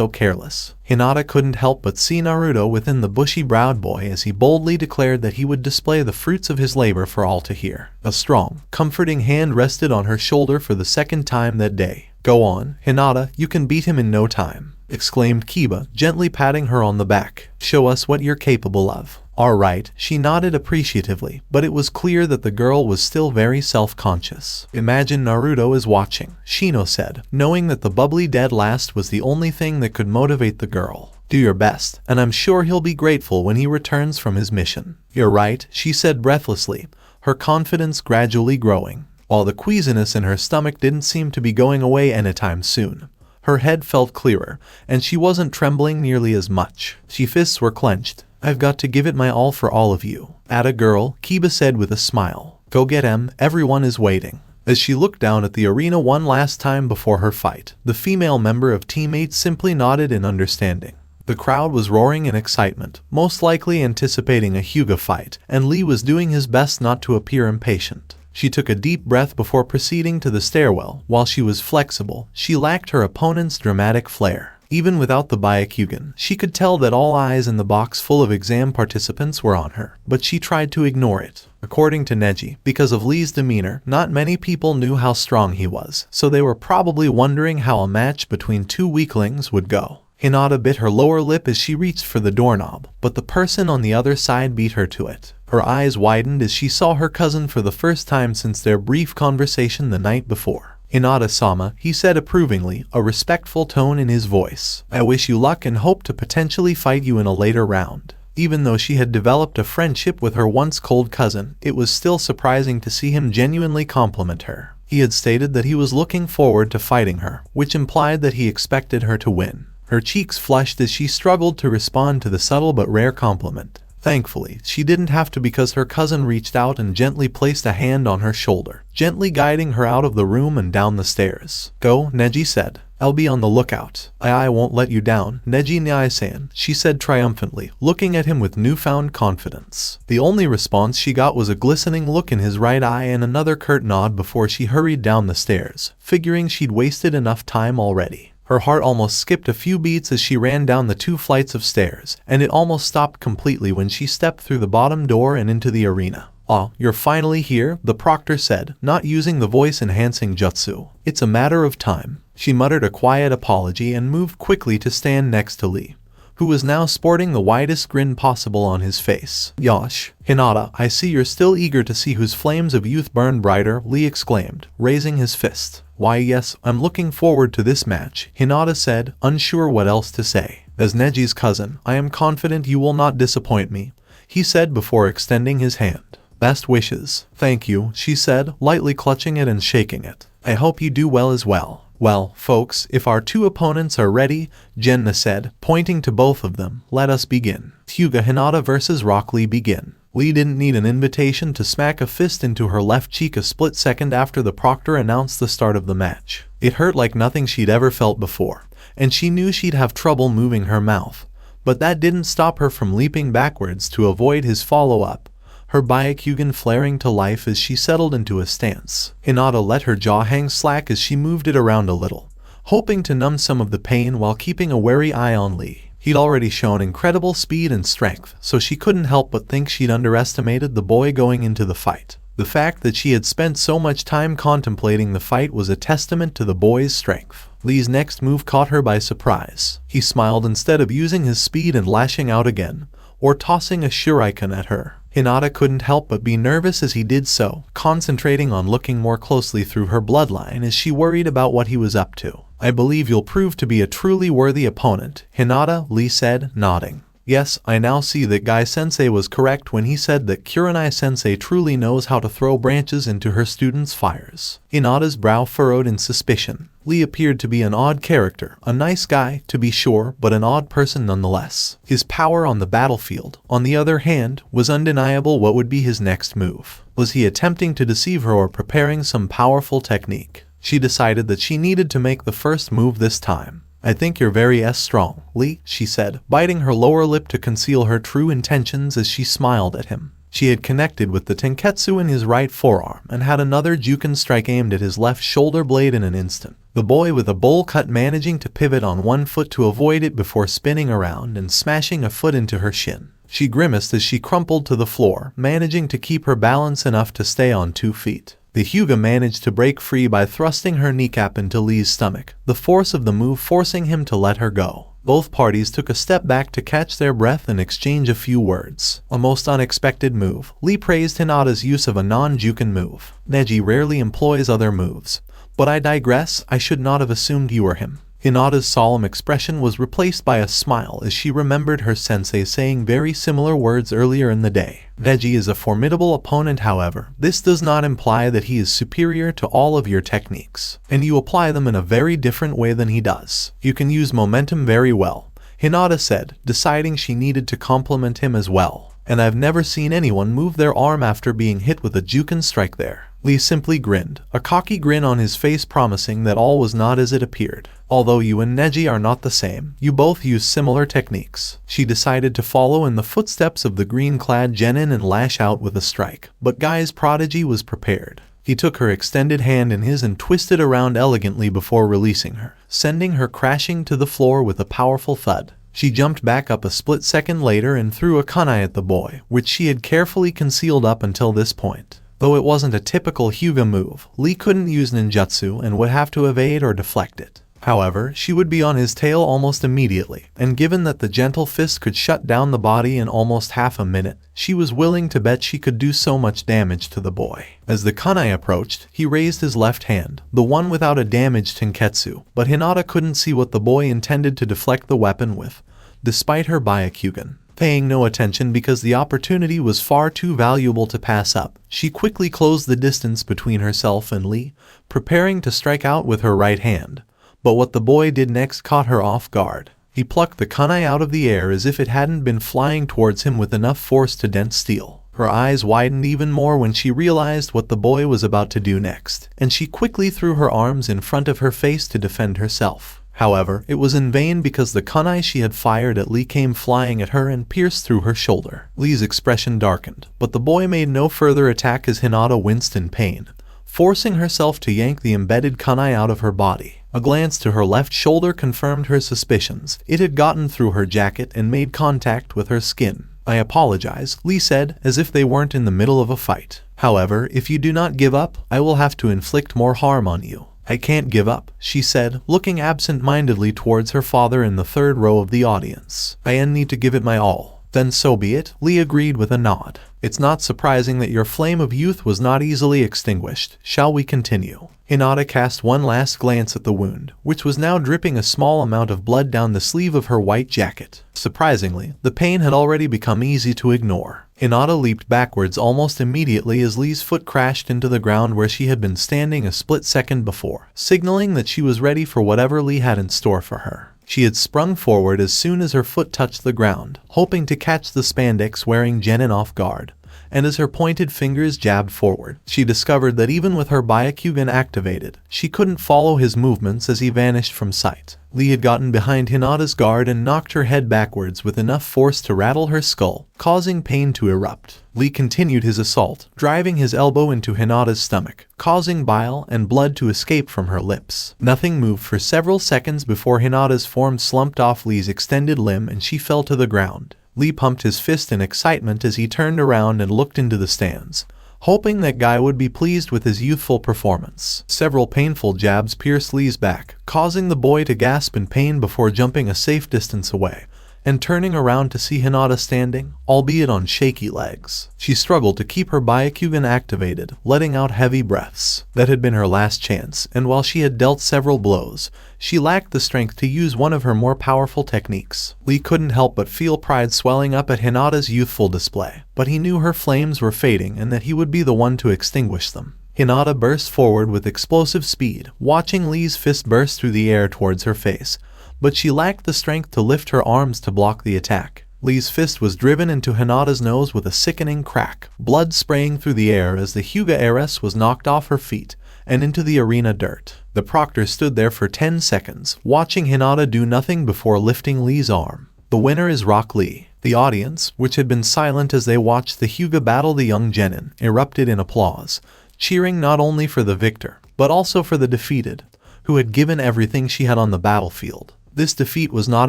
careless? Hinata couldn't help but see Naruto within the bushy-browed boy as he boldly declared that he would display the fruits of his labor for all to hear. A strong, comforting hand rested on her shoulder for the second time that day. "Go on, Hinata, you can beat him in no time," exclaimed Kiba, gently patting her on the back. "Show us what you're capable of." "All right," she nodded appreciatively, but it was clear that the girl was still very self-conscious. "Imagine Naruto is watching," Shino said, knowing that the bubbly dead last was the only thing that could motivate the girl. "Do your best, and I'm sure he'll be grateful when he returns from his mission." "You're right," she said breathlessly, her confidence gradually growing, while the queasiness in her stomach didn't seem to be going away anytime soon. Her head felt clearer, and she wasn't trembling nearly as much. Her fists were clenched. "I've got to give it my all for all of you." "Atta girl," Kiba said with a smile. "Go get him, everyone is waiting." As she looked down at the arena one last time before her fight, the female member of Team 8 simply nodded in understanding. The crowd was roaring in excitement, most likely anticipating a Hyuga fight, and Lee was doing his best not to appear impatient. She took a deep breath before proceeding to the stairwell. While she was flexible, she lacked her opponent's dramatic flair. Even without the Byakugan, she could tell that all eyes in the box full of exam participants were on her, but she tried to ignore it. According to Neji, because of Lee's demeanor, not many people knew how strong he was, so they were probably wondering how a match between two weaklings would go. Hinata bit her lower lip as she reached for the doorknob, but the person on the other side beat her to it. Her eyes widened as she saw her cousin for the first time since their brief conversation the night before. "Hinata-sama," he said approvingly, a respectful tone in his voice. "I wish you luck and hope to potentially fight you in a later round." Even though she had developed a friendship with her once cold cousin, it was still surprising to see him genuinely compliment her. He had stated that he was looking forward to fighting her, which implied that he expected her to win. Her cheeks flushed as she struggled to respond to the subtle but rare compliment. Thankfully, she didn't have to because her cousin reached out and gently placed a hand on her shoulder, gently guiding her out of the room and down the stairs. "Go," Neji said. "I'll be on the lookout." I won't let you down, Neji Nyai-san," she said triumphantly, looking at him with newfound confidence. The only response she got was a glistening look in his right eye and another curt nod before she hurried down the stairs, figuring she'd wasted enough time already. Her heart almost skipped a few beats as she ran down the 2 flights of stairs, and it almost stopped completely when she stepped through the bottom door and into the arena. "Ah, you're finally here," the proctor said, not using the voice-enhancing jutsu. "It's a matter of time." She muttered a quiet apology and moved quickly to stand next to Lee, who was now sporting the widest grin possible on his face. "Yosh, Hinata, I see you're still eager to see whose flames of youth burn brighter," Lee exclaimed, raising his fist. "Why yes, I'm looking forward to this match," Hinata said, unsure what else to say. "As Neji's cousin, I am confident you will not disappoint me," he said before extending his hand. "Best wishes." "Thank you," she said, lightly clutching it and shaking it. "I hope you do well as well." "Well, folks, if our 2 opponents are ready," Jenna said, pointing to both of them, "let us begin. Hyuga Hinata versus Rock Lee begin." Lee didn't need an invitation to smack a fist into her left cheek a split second after the proctor announced the start of the match. It hurt like nothing she'd ever felt before, and she knew she'd have trouble moving her mouth. But that didn't stop her from leaping backwards to avoid his follow-up, her Byakugan flaring to life as she settled into a stance. Hinata let her jaw hang slack as she moved it around a little, hoping to numb some of the pain while keeping a wary eye on Lee. He'd already shown incredible speed and strength, so she couldn't help but think she'd underestimated the boy going into the fight. The fact that she had spent so much time contemplating the fight was a testament to the boy's strength. Lee's next move caught her by surprise. He smiled instead of using his speed and lashing out again, or tossing a shuriken at her. Hinata couldn't help but be nervous as he did so, concentrating on looking more closely through her bloodline as she worried about what he was up to. "I believe you'll prove to be a truly worthy opponent," Hinata, Lee said, nodding. "Yes, I now see that Guy-sensei was correct when he said that Kurenai-sensei truly knows how to throw branches into her students' fires." Hinata's brow furrowed in suspicion. Lee appeared to be an odd character, a nice guy, to be sure, but an odd person nonetheless. His power on the battlefield, on the other hand, was undeniable. What would be his next move? Was he attempting to deceive her or preparing some powerful technique? She decided that she needed to make the first move this time. "I think you're very strong, Lee," she said, biting her lower lip to conceal her true intentions as she smiled at him. She had connected with the tenketsu in his right forearm and had another juken strike aimed at his left shoulder blade in an instant. The boy with a bowl cut managing to pivot on one foot to avoid it before spinning around and smashing a foot into her shin. She grimaced as she crumpled to the floor, managing to keep her balance enough to stay on 2 feet. The Hyuga managed to break free by thrusting her kneecap into Lee's stomach, the force of the move forcing him to let her go. Both parties took a step back to catch their breath and exchange a few words. A most unexpected move. Lee praised Hinata's use of a non-juken move. Neji rarely employs other moves. But I digress, I should not have assumed you were him. Hinata's solemn expression was replaced by a smile as she remembered her sensei saying very similar words earlier in the day. Neji is a formidable opponent, however. This does not imply that he is superior to all of your techniques, and you apply them in a very different way than he does. You can use momentum very well, Hinata said, deciding she needed to compliment him as well. And I've never seen anyone move their arm after being hit with a juken strike there. Lee simply grinned, a cocky grin on his face promising that all was not as it appeared. Although you and Neji are not the same, you both use similar techniques. She decided to follow in the footsteps of the green-clad genin and lash out with a strike. But Guy's prodigy was prepared. He took her extended hand in his and twisted around elegantly before releasing her, sending her crashing to the floor with a powerful thud. She jumped back up a split second later and threw a kunai at the boy, which she had carefully concealed up until this point. Though it wasn't a typical Hyuga move, Lee couldn't use ninjutsu and would have to evade or deflect it. However, she would be on his tail almost immediately, and given that the gentle fist could shut down the body in almost half a minute, she was willing to bet she could do so much damage to the boy. As the kunai approached, he raised his left hand, the one without a damaged tenketsu, but Hinata couldn't see what the boy intended to deflect the weapon with, despite her Byakugan. Paying no attention because the opportunity was far too valuable to pass up, she quickly closed the distance between herself and Lee, preparing to strike out with her right hand. But what the boy did next caught her off guard. He plucked the kunai out of the air as if it hadn't been flying towards him with enough force to dent steel. Her eyes widened even more when she realized what the boy was about to do next, and she quickly threw her arms in front of her face to defend herself. However, it was in vain because the kunai she had fired at Lee came flying at her and pierced through her shoulder. Lee's expression darkened, but the boy made no further attack as Hinata winced in pain, forcing herself to yank the embedded kunai out of her body. A glance to her left shoulder confirmed her suspicions. It had gotten through her jacket and made contact with her skin. I apologize, Lee said, as if they weren't in the middle of a fight. However, if you do not give up, I will have to inflict more harm on you. I can't give up, she said, looking absent-mindedly towards her father in the third row of the audience. I need to give it my all. Then so be it, Lee agreed with a nod. It's not surprising that your flame of youth was not easily extinguished. Shall we continue? Hinata cast one last glance at the wound, which was now dripping a small amount of blood down the sleeve of her white jacket. Surprisingly, the pain had already become easy to ignore. Hinata leaped backwards almost immediately as Lee's foot crashed into the ground where she had been standing a split second before, signaling that she was ready for whatever Lee had in store for her. She had sprung forward as soon as her foot touched the ground, hoping to catch the spandex-wearing genin off guard. And as her pointed fingers jabbed forward, she discovered that even with her Byakugan activated, she couldn't follow his movements as he vanished from sight. Lee had gotten behind Hinata's guard and knocked her head backwards with enough force to rattle her skull, causing pain to erupt. Lee continued his assault, driving his elbow into Hinata's stomach, causing bile and blood to escape from her lips. Nothing moved for several seconds before Hinata's form slumped off Lee's extended limb and she fell to the ground. Lee pumped his fist in excitement as he turned around and looked into the stands, hoping that Guy would be pleased with his youthful performance. Several painful jabs pierced Lee's back, causing the boy to gasp in pain before jumping a safe distance away, and turning around to see Hinata standing, albeit on shaky legs. She struggled to keep her Byakugan activated, letting out heavy breaths. That had been her last chance, and while she had dealt several blows, she lacked the strength to use one of her more powerful techniques. Lee couldn't help but feel pride swelling up at Hinata's youthful display, but he knew her flames were fading and that he would be the one to extinguish them. Hinata burst forward with explosive speed, watching Lee's fist burst through the air towards her face, but she lacked the strength to lift her arms to block the attack. Lee's fist was driven into Hinata's nose with a sickening crack, blood spraying through the air as the Hyuga heiress was knocked off her feet and into the arena dirt. The proctor stood there for 10 seconds, watching Hinata do nothing before lifting Lee's arm. The winner is Rock Lee. The audience, which had been silent as they watched the Hyuga battle the young genin, erupted in applause, cheering not only for the victor, but also for the defeated, who had given everything she had on the battlefield. This defeat was not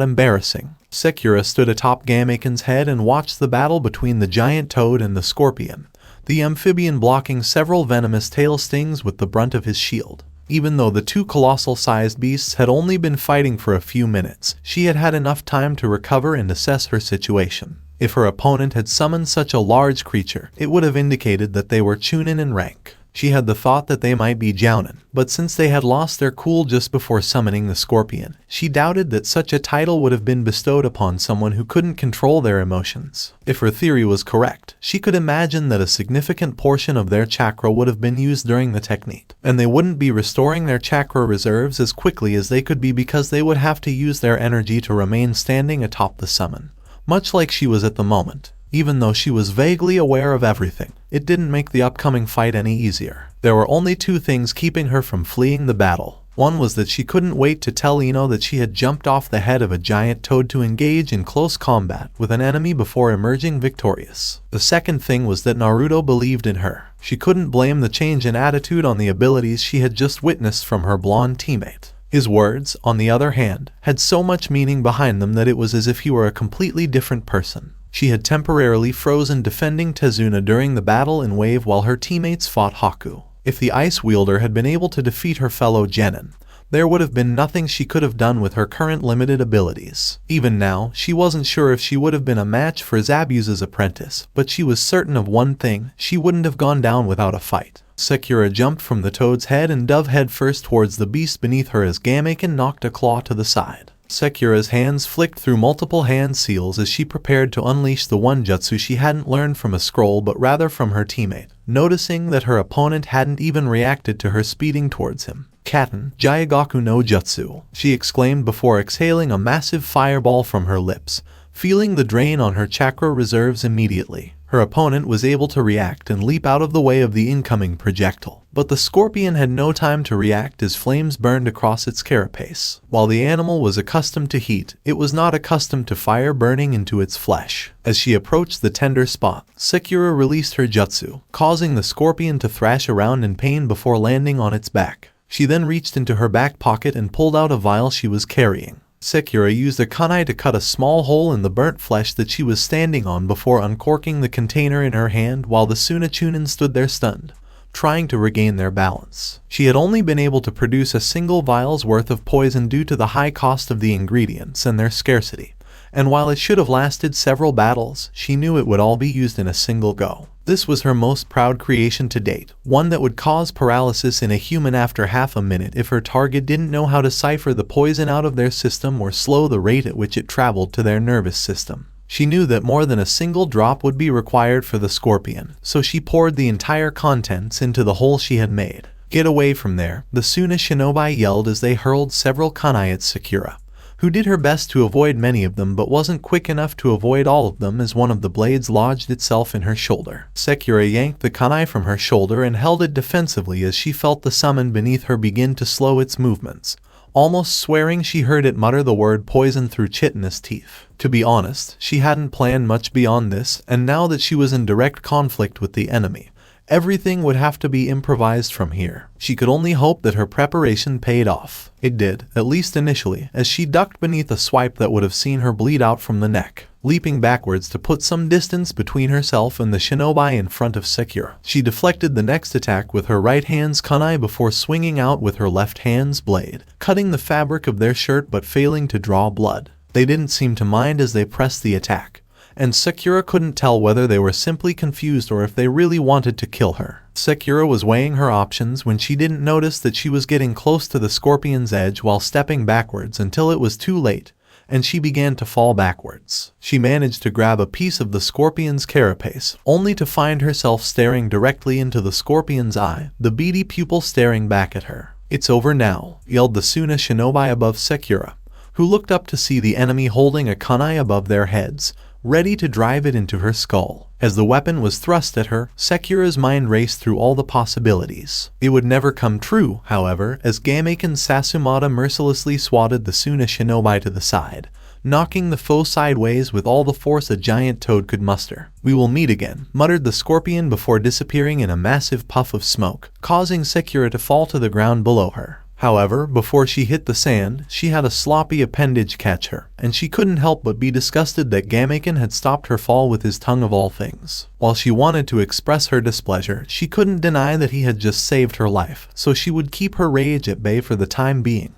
embarrassing. Sakura stood atop Gamekin's head and watched the battle between the giant toad and the scorpion, the amphibian blocking several venomous tail stings with the brunt of his shield. Even though the two colossal-sized beasts had only been fighting for a few minutes, she had had enough time to recover and assess her situation. If her opponent had summoned such a large creature, it would have indicated that they were chunin in rank. She had the thought that they might be jounin, but since they had lost their cool just before summoning the scorpion, she doubted that such a title would have been bestowed upon someone who couldn't control their emotions. If her theory was correct, she could imagine that a significant portion of their chakra would have been used during the technique, and they wouldn't be restoring their chakra reserves as quickly as they could be because they would have to use their energy to remain standing atop the summon. Much like she was at the moment. Even though she was vaguely aware of everything, it didn't make the upcoming fight any easier. There were only two things keeping her from fleeing the battle. One was that she couldn't wait to tell Ino that she had jumped off the head of a giant toad to engage in close combat with an enemy before emerging victorious. The second thing was that Naruto believed in her. She couldn't blame the change in attitude on the abilities she had just witnessed from her blonde teammate. His words, on the other hand, had so much meaning behind them that it was as if he were a completely different person. She had temporarily frozen defending Tezuna during the battle in Wave while her teammates fought Haku. If the Ice Wielder had been able to defeat her fellow genin, there would have been nothing she could have done with her current limited abilities. Even now, she wasn't sure if she would have been a match for Zabuza's apprentice, but she was certain of one thing: she wouldn't have gone down without a fight. Sakura jumped from the toad's head and dove headfirst towards the beast beneath her as Gamekin knocked a claw to the side. Sakura's hands flicked through multiple hand seals as she prepared to unleash the one jutsu she hadn't learned from a scroll but rather from her teammate. Noticing that her opponent hadn't even reacted to her speeding towards him. "Katen, Jayagaku no Jutsu," she exclaimed before exhaling a massive fireball from her lips, feeling the drain on her chakra reserves immediately. Her opponent was able to react and leap out of the way of the incoming projectile. But the scorpion had no time to react as flames burned across its carapace. While the animal was accustomed to heat, it was not accustomed to fire burning into its flesh. As she approached the tender spot, Sakura released her jutsu, causing the scorpion to thrash around in pain before landing on its back. She then reached into her back pocket and pulled out a vial she was carrying. Sakura used a kunai to cut a small hole in the burnt flesh that she was standing on before uncorking the container in her hand while the Suna Chunin stood there stunned, trying to regain their balance. She had only been able to produce a single vial's worth of poison due to the high cost of the ingredients and their scarcity, and while it should have lasted several battles, she knew it would all be used in a single go. This was her most proud creation to date, one that would cause paralysis in a human after half a minute if her target didn't know how to cipher the poison out of their system or slow the rate at which it traveled to their nervous system. She knew that more than a single drop would be required for the scorpion, so she poured the entire contents into the hole she had made. "Get away from there," the Suna shinobi yelled as they hurled several kunai at Sakura, who did her best to avoid many of them but wasn't quick enough to avoid all of them as one of the blades lodged itself in her shoulder. Sakura yanked the kunai from her shoulder and held it defensively as she felt the summon beneath her begin to slow its movements, almost swearing she heard it mutter the word poison through chitinous teeth. To be honest, she hadn't planned much beyond this, and now that she was in direct conflict with the enemy, everything would have to be improvised from here. She could only hope that her preparation paid off. It did, at least initially, as she ducked beneath a swipe that would have seen her bleed out from the neck. Leaping backwards to put some distance between herself and the shinobi in front of Sakura, she deflected the next attack with her right hand's kunai before swinging out with her left hand's blade, cutting the fabric of their shirt but failing to draw blood. They didn't seem to mind as they pressed the attack, and Sakura couldn't tell whether they were simply confused or if they really wanted to kill her. Sakura was weighing her options when she didn't notice that she was getting close to the scorpion's edge while stepping backwards until it was too late, and she began to fall backwards. She managed to grab a piece of the scorpion's carapace, only to find herself staring directly into the scorpion's eye, the beady pupil staring back at her. "It's over now," yelled the Suna shinobi above Sakura, who looked up to see the enemy holding a kunai above their heads, ready to drive it into her skull. As the weapon was thrust at her, Sakura's mind raced through all the possibilities. It would never come true, however, as Gamekin Sasumata mercilessly swatted the Suna shinobi to the side, knocking the foe sideways with all the force a giant toad could muster. "We will meet again," muttered the scorpion before disappearing in a massive puff of smoke, causing Sakura to fall to the ground below her. However, before she hit the sand, she had a sloppy appendage catch her, and she couldn't help but be disgusted that Gamekin had stopped her fall with his tongue of all things. While she wanted to express her displeasure, she couldn't deny that he had just saved her life, so she would keep her rage at bay for the time being,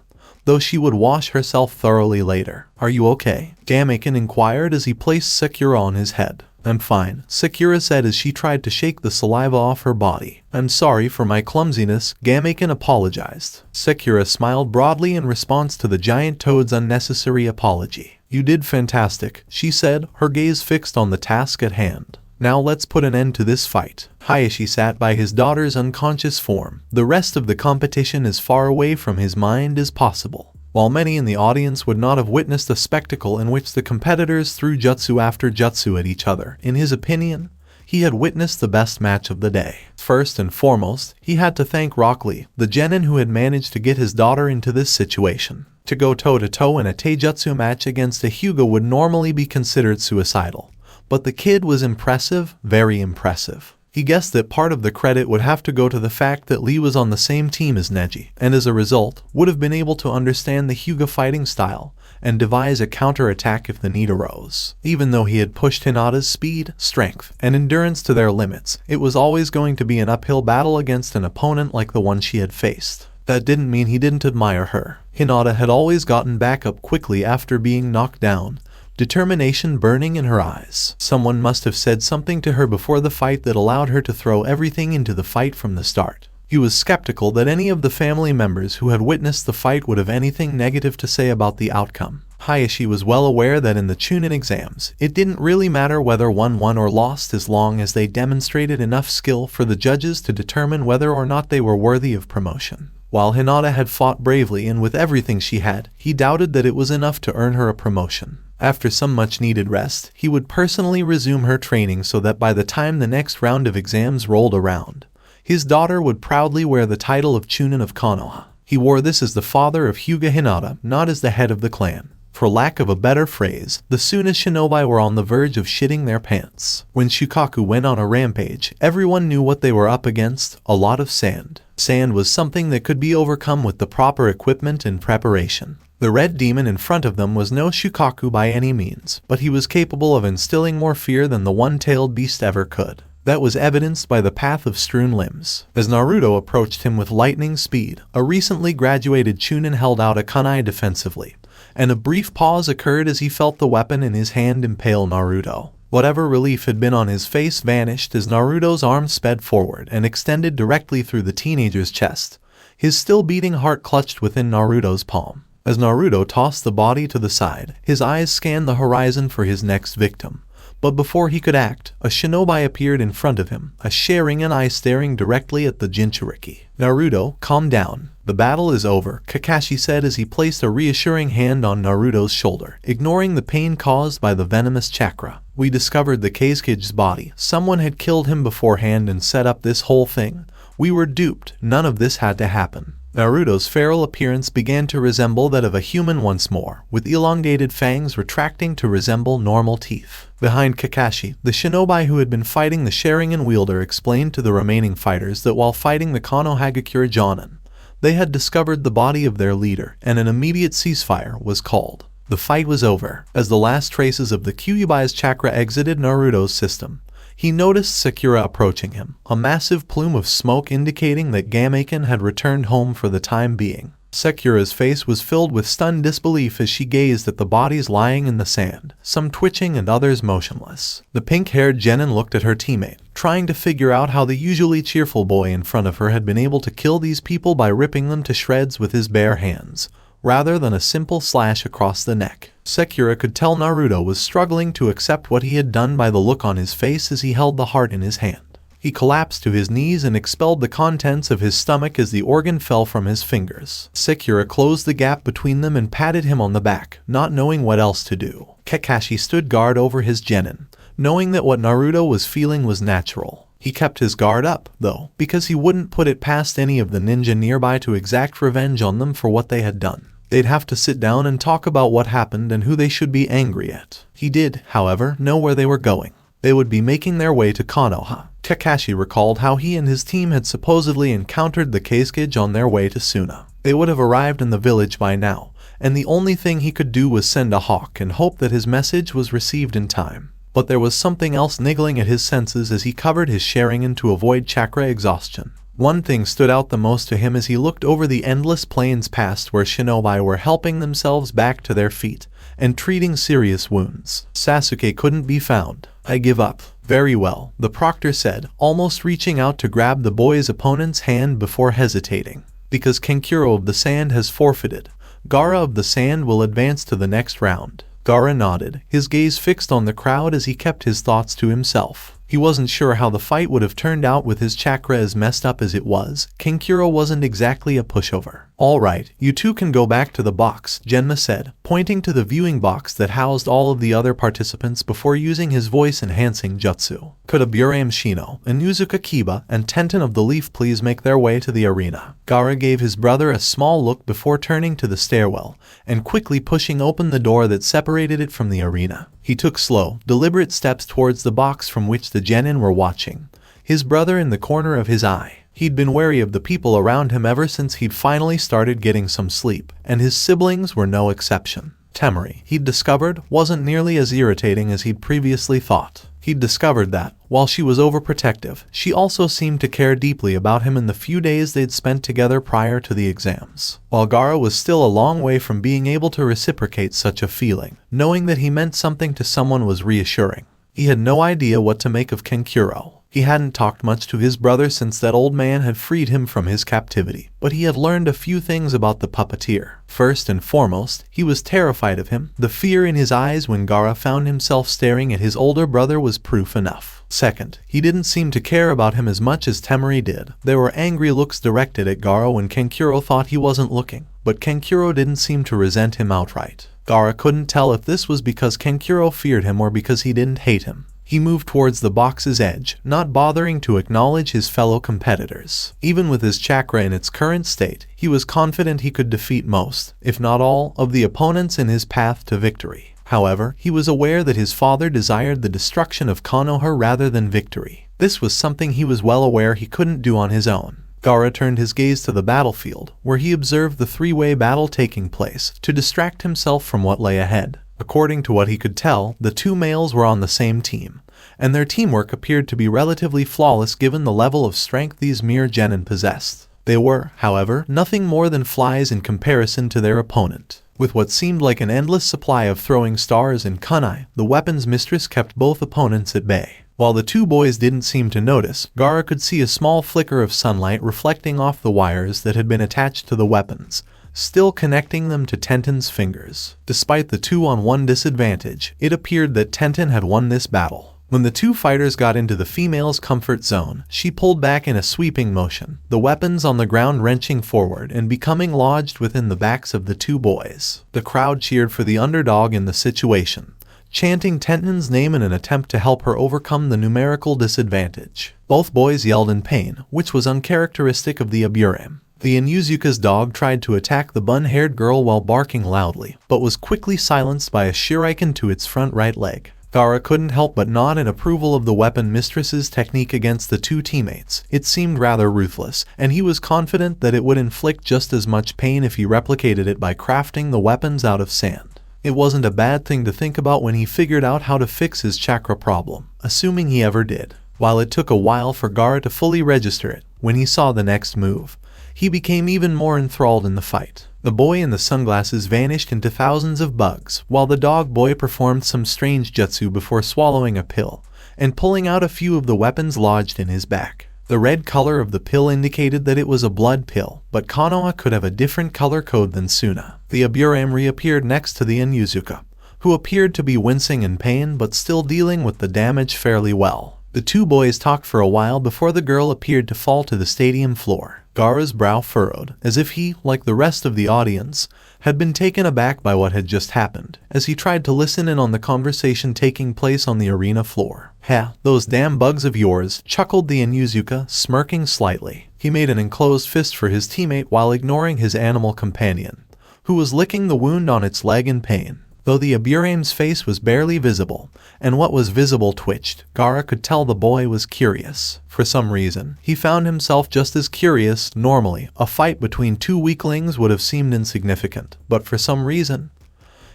though she would wash herself thoroughly later. "Are you okay?" Gamekin inquired as he placed Sakura on his head. "I'm fine," Sakura said as she tried to shake the saliva off her body. "I'm sorry for my clumsiness," Gamekin apologized. Sakura smiled broadly in response to the giant toad's unnecessary apology. "You did fantastic," she said, her gaze fixed on the task at hand. "Now let's put an end to this fight." Hayashi sat by his daughter's unconscious form, the rest of the competition as far away from his mind as possible. While many in the audience would not have witnessed a spectacle in which the competitors threw jutsu after jutsu at each other, in his opinion, he had witnessed the best match of the day. First and foremost, he had to thank Rock Lee, the genin who had managed to get his daughter into this situation. To go toe-to-toe in a taijutsu match against a Hyuga would normally be considered suicidal, but the kid was impressive, very impressive. He guessed that part of the credit would have to go to the fact that Lee was on the same team as Neji, and as a result, would have been able to understand the Hyuga fighting style and devise a counter-attack if the need arose. Even though he had pushed Hinata's speed, strength, and endurance to their limits, it was always going to be an uphill battle against an opponent like the one she had faced. That didn't mean he didn't admire her. Hinata had always gotten back up quickly after being knocked down, determination burning in her eyes. Someone must have said something to her before the fight that allowed her to throw everything into the fight from the start. He was skeptical that any of the family members who had witnessed the fight would have anything negative to say about the outcome. Hayashi was well aware that in the Chunin exams, it didn't really matter whether one won or lost as long as they demonstrated enough skill for the judges to determine whether or not they were worthy of promotion. While Hinata had fought bravely and with everything she had, he doubted that it was enough to earn her a promotion. After some much-needed rest, he would personally resume her training so that by the time the next round of exams rolled around, his daughter would proudly wear the title of Chunin of Konoha. He wore this as the father of Hyuga Hinata, not as the head of the clan. For lack of a better phrase, the Suna shinobi were on the verge of shitting their pants. When Shukaku went on a rampage, everyone knew what they were up against: a lot of sand. Sand was something that could be overcome with the proper equipment and preparation. The red demon in front of them was no Shukaku by any means, but he was capable of instilling more fear than the one-tailed beast ever could. That was evidenced by the path of strewn limbs. As Naruto approached him with lightning speed, a recently graduated Chunin held out a kunai defensively, and a brief pause occurred as he felt the weapon in his hand impale Naruto. Whatever relief had been on his face vanished as Naruto's arm sped forward and extended directly through the teenager's chest, his still beating heart clutched within Naruto's palm. As Naruto tossed the body to the side, his eyes scanned the horizon for his next victim. But before he could act, a shinobi appeared in front of him, a Sharingan eye staring directly at the Jinchuriki. "Naruto, calm down. The battle is over," Kakashi said as he placed a reassuring hand on Naruto's shoulder, ignoring the pain caused by the venomous chakra. "We discovered the Kasuke's body. Someone had killed him beforehand and set up this whole thing. We were duped. None of this had to happen." Naruto's feral appearance began to resemble that of a human once more, with elongated fangs retracting to resemble normal teeth. Behind Kakashi, the shinobi who had been fighting the Sharingan wielder explained to the remaining fighters that while fighting the Konohagakure Jonin, they had discovered the body of their leader, and an immediate ceasefire was called. The fight was over. As the last traces of the Kyuubi's chakra exited Naruto's system, he noticed Sakura approaching him, a massive plume of smoke indicating that Gamekin had returned home for the time being. Sakura's face was filled with stunned disbelief as she gazed at the bodies lying in the sand, some twitching and others motionless. The pink-haired genin looked at her teammate, trying to figure out how the usually cheerful boy in front of her had been able to kill these people by ripping them to shreds with his bare hands, rather than a simple slash across the neck. Sakura could tell Naruto was struggling to accept what he had done by the look on his face as he held the heart in his hand. He collapsed to his knees and expelled the contents of his stomach as the organ fell from his fingers. Sakura closed the gap between them and patted him on the back, not knowing what else to do. Kakashi stood guard over his genin, knowing that what Naruto was feeling was natural. He kept his guard up, though, because he wouldn't put it past any of the ninja nearby to exact revenge on them for what they had done. They'd have to sit down and talk about what happened and who they should be angry at. He did, however, know where they were going. They would be making their way to Konoha. Kakashi recalled how he and his team had supposedly encountered the Kazekage on their way to Suna. They would have arrived in the village by now, and the only thing he could do was send a hawk and hope that his message was received in time. But there was something else niggling at his senses as he covered his Sharingan to avoid chakra exhaustion. One thing stood out the most to him as he looked over the endless plains past where shinobi were helping themselves back to their feet and treating serious wounds. Sasuke couldn't be found. I give up. Very well, the proctor said, almost reaching out to grab the boy's opponent's hand before hesitating. Because Kankuro of the Sand has forfeited, Gaara of the Sand will advance to the next round. Gaara nodded, his gaze fixed on the crowd as he kept his thoughts to himself. He wasn't sure how the fight would have turned out with his chakra as messed up as it was. Kankuro wasn't exactly a pushover. Alright, you two can go back to the box, Genma said, pointing to the viewing box that housed all of the other participants before using his voice-enhancing jutsu. Could Aburame Shino, Inuzuka Kiba, and Tenten of the Leaf please make their way to the arena? Gaara gave his brother a small look before turning to the stairwell, and quickly pushing open the door that separated it from the arena. He took slow, deliberate steps towards the box from which the genin were watching, his brother in the corner of his eye. He'd been wary of the people around him ever since he'd finally started getting some sleep, and his siblings were no exception. Temari, he'd discovered, wasn't nearly as irritating as he'd previously thought. He'd discovered that, while she was overprotective, she also seemed to care deeply about him in the few days they'd spent together prior to the exams. While Gaara was still a long way from being able to reciprocate such a feeling, knowing that he meant something to someone was reassuring. He had no idea what to make of Kankuro. He hadn't talked much to his brother since that old man had freed him from his captivity, but he had learned a few things about the puppeteer. First and foremost, he was terrified of him. The fear in his eyes when Gaara found himself staring at his older brother was proof enough. Second, he didn't seem to care about him as much as Temari did. There were angry looks directed at Gaara when Kankuro thought he wasn't looking, but Kankuro didn't seem to resent him outright. Gaara couldn't tell if this was because Kankuro feared him or because he didn't hate him. He moved towards the box's edge, not bothering to acknowledge his fellow competitors. Even with his chakra in its current state, he was confident he could defeat most, if not all, of the opponents in his path to victory. However, he was aware that his father desired the destruction of Konoha rather than victory. This was something he was well aware he couldn't do on his own. Gaara turned his gaze to the battlefield, where he observed the three-way battle taking place, to distract himself from what lay ahead. According to what he could tell, the two males were on the same team, and their teamwork appeared to be relatively flawless given the level of strength these mere genin possessed. They were, however, nothing more than flies in comparison to their opponent. With what seemed like an endless supply of throwing stars and kunai, the weapons mistress kept both opponents at bay. While the two boys didn't seem to notice, Gaara could see a small flicker of sunlight reflecting off the wires that had been attached to the weapons, still connecting them to Tenten's fingers. Despite the 2-on-1 disadvantage, it appeared that Tenten had won this battle. When the two fighters got into the female's comfort zone, she pulled back in a sweeping motion, the weapons on the ground wrenching forward and becoming lodged within the backs of the two boys. The crowd cheered for the underdog in the situation, chanting Tenten's name in an attempt to help her overcome the numerical disadvantage. Both boys yelled in pain, which was uncharacteristic of the Aburame. The Inuzuka's dog tried to attack the bun-haired girl while barking loudly, but was quickly silenced by a shuriken to its front right leg. Gaara couldn't help but nod in approval of the weapon mistress's technique against the two teammates. It seemed rather ruthless, and he was confident that it would inflict just as much pain if he replicated it by crafting the weapons out of sand. It wasn't a bad thing to think about when he figured out how to fix his chakra problem, assuming he ever did. While it took a while for Gaara to fully register it, when he saw the next move, he became even more enthralled in the fight. The boy in the sunglasses vanished into thousands of bugs, while the dog boy performed some strange jutsu before swallowing a pill, and pulling out a few of the weapons lodged in his back. The red color of the pill indicated that it was a blood pill, but Konoha could have a different color code than Suna. The Aburame reappeared next to the Inuzuka, who appeared to be wincing in pain but still dealing with the damage fairly well. The two boys talked for a while before the girl appeared to fall to the stadium floor. Gaara's brow furrowed, as if he, like the rest of the audience, had been taken aback by what had just happened, as he tried to listen in on the conversation taking place on the arena floor. "Ha, those damn bugs of yours," chuckled the Inuzuka, smirking slightly. He made an enclosed fist for his teammate while ignoring his animal companion, who was licking the wound on its leg in pain. Though the Aburame's face was barely visible, and what was visible twitched, Gaara could tell the boy was curious. For some reason, he found himself just as curious. Normally, a fight between two weaklings would have seemed insignificant, but for some reason,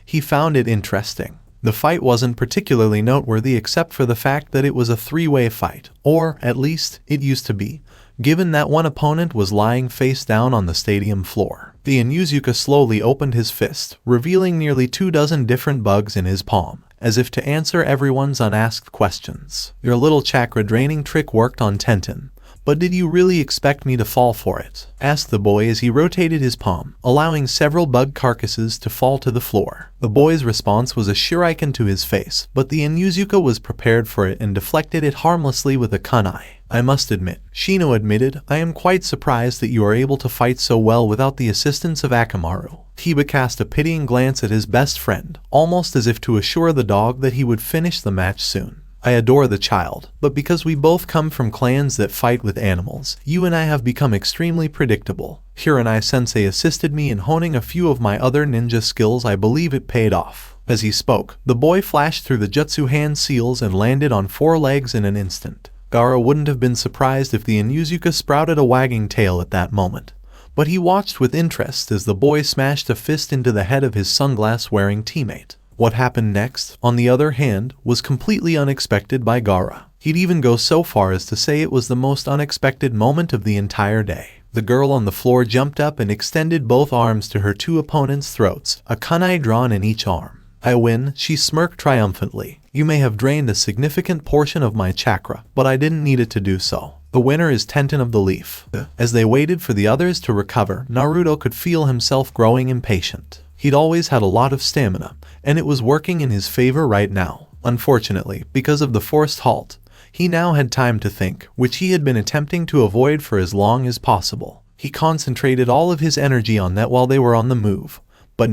he found it interesting. The fight wasn't particularly noteworthy except for the fact that it was a three-way fight, or, at least, it used to be, given that one opponent was lying face down on the stadium floor. The Inuzuka slowly opened his fist, revealing nearly 24 different bugs in his palm, as if to answer everyone's unasked questions. Your little chakra-draining trick worked on Tenten, but did you really expect me to fall for it? Asked the boy as he rotated his palm, allowing several bug carcasses to fall to the floor. The boy's response was a shuriken to his face, but the Inuzuka was prepared for it and deflected it harmlessly with a kunai. I must admit, Shino admitted, I am quite surprised that you are able to fight so well without the assistance of Akamaru. Hiba cast a pitying glance at his best friend, almost as if to assure the dog that he would finish the match soon. I adore the child, but because we both come from clans that fight with animals, you and I have become extremely predictable. Hiranai-sensei assisted me in honing a few of my other ninja skills. I believe it paid off. As he spoke, the boy flashed through the jutsu hand seals and landed on 4 legs in an instant. Gaara wouldn't have been surprised if the Inuzuka sprouted a wagging tail at that moment, but he watched with interest as the boy smashed a fist into the head of his sunglass-wearing teammate. What happened next, on the other hand, was completely unexpected by Gaara. He'd even go so far as to say it was the most unexpected moment of the entire day. The girl on the floor jumped up and extended both arms to her 2 opponents' throats, a kunai drawn in each arm. I win, she smirked triumphantly. You may have drained a significant portion of my chakra, but I didn't need it to do so. The winner is Tenten of the Leaf. As they waited for the others to recover, Naruto could feel himself growing impatient. He'd always had a lot of stamina, and it was working in his favor right now. Unfortunately, because of the forced halt, he now had time to think, which he had been attempting to avoid for as long as possible. He concentrated all of his energy on that while they were on the move, but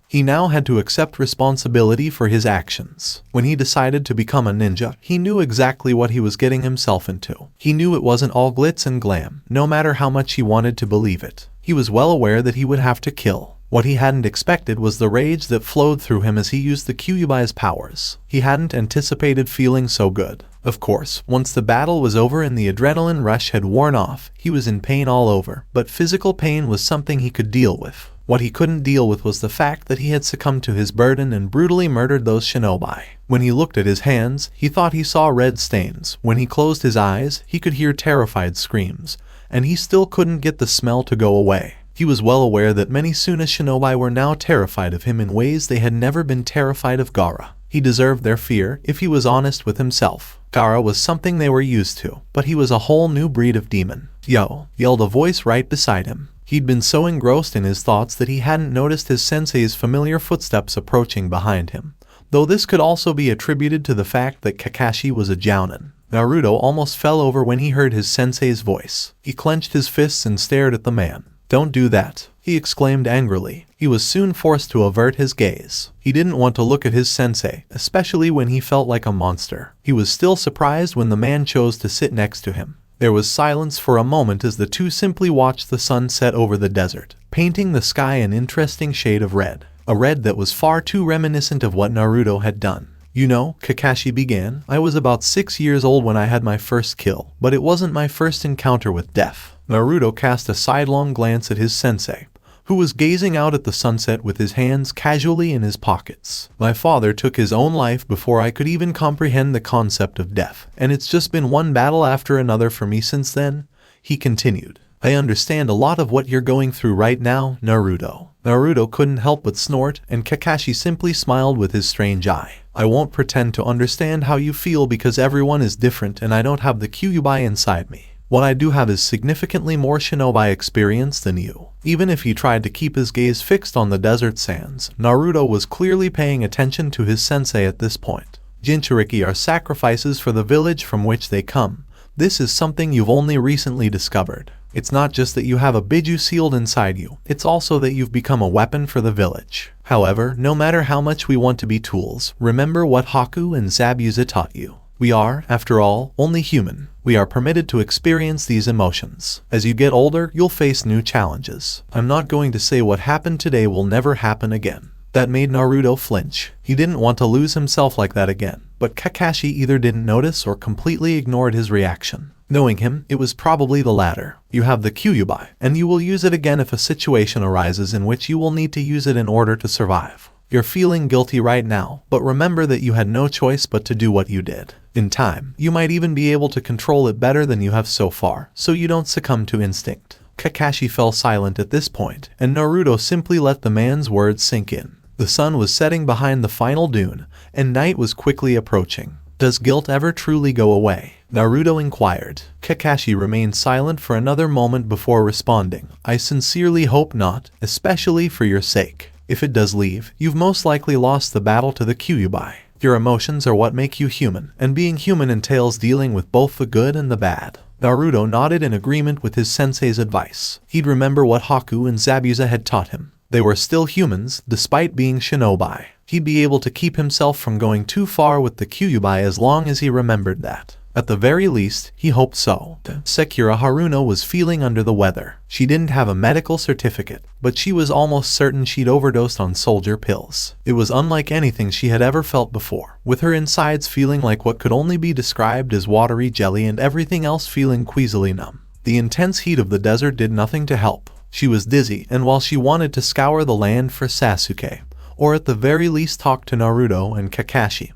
he now had to accept responsibility for his actions. When he decided to become a ninja, he knew exactly what he was getting himself into. He knew it wasn't all glitz and glam, no matter how much he wanted to believe it. He was well aware that he would have to kill. What he hadn't expected was the rage that flowed through him as he used the Kyuubi's powers. He hadn't anticipated feeling so good. Of course, once the battle was over and the adrenaline rush had worn off, he was in pain all over, but physical pain was something he could deal with. What he couldn't deal with was the fact that he had succumbed to his burden and brutally murdered those shinobi. When he looked at his hands, he thought he saw red stains. When he closed his eyes, he could hear terrified screams, and he still couldn't get the smell to go away. He was well aware that many Suna shinobi were now terrified of him in ways they had never been terrified of Gaara. He deserved their fear if he was honest with himself. Gaara was something they were used to, but he was a whole new breed of demon. Yo! Yelled a voice right beside him. He'd been so engrossed in his thoughts that he hadn't noticed his sensei's familiar footsteps approaching behind him, though this could also be attributed to the fact that Kakashi was a jounin. Naruto almost fell over when he heard his sensei's voice. He clenched his fists and stared at the man. Don't do that, he exclaimed angrily. He was soon forced to avert his gaze. He didn't want to look at his sensei, especially when he felt like a monster. He was still surprised when the man chose to sit next to him. There was silence for a moment as the two simply watched the sun set over the desert, painting the sky an interesting shade of red. A red that was far too reminiscent of what Naruto had done. You know, Kakashi began, I was about 6 years old when I had my first kill, but it wasn't my first encounter with death. Naruto cast a sidelong glance at his sensei, who was gazing out at the sunset with his hands casually in his pockets. My father took his own life before I could even comprehend the concept of death, and it's just been one battle after another for me since then, he continued. I understand a lot of what you're going through right now, Naruto. Naruto couldn't help but snort, and Kakashi simply smiled with his strange eye. I won't pretend to understand how you feel because everyone is different and I don't have the Kyuubi inside me. What I do have is significantly more shinobi experience than you. Even if he tried to keep his gaze fixed on the desert sands, Naruto was clearly paying attention to his sensei at this point. Jinchuriki are sacrifices for the village from which they come. This is something you've only recently discovered. It's not just that you have a biju sealed inside you, it's also that you've become a weapon for the village. However, no matter how much we want to be tools, remember what Haku and Zabuza taught you. We are, after all, only human. We are permitted to experience these emotions. As you get older, you'll face new challenges. I'm not going to say what happened today will never happen again. That made Naruto flinch. He didn't want to lose himself like that again, but Kakashi either didn't notice or completely ignored his reaction. Knowing him, it was probably the latter. You have the Kyuubi, and you will use it again if a situation arises in which you will need to use it in order to survive. You're feeling guilty right now, but remember that you had no choice but to do what you did. In time, you might even be able to control it better than you have so far, so you don't succumb to instinct. Kakashi fell silent at this point, and Naruto simply let the man's words sink in. The sun was setting behind the final dune, and night was quickly approaching. Does guilt ever truly go away? Naruto inquired. Kakashi remained silent for another moment before responding. I sincerely hope not, especially for your sake. If it does leave, you've most likely lost the battle to the Kyuubi. Your emotions are what make you human, and being human entails dealing with both the good and the bad. Naruto nodded in agreement with his sensei's advice. He'd remember what Haku and Zabuza had taught him. They were still humans, despite being shinobi. He'd be able to keep himself from going too far with the Kyuubi as long as he remembered that. At the very least, he hoped so. Sakura Haruno was feeling under the weather. She didn't have a medical certificate, but she was almost certain she'd overdosed on soldier pills. It was unlike anything she had ever felt before, with her insides feeling like what could only be described as watery jelly and everything else feeling queasily numb. The intense heat of the desert did nothing to help. She was dizzy, and while she wanted to scour the land for Sasuke, or at the very least talk to Naruto and Kakashi,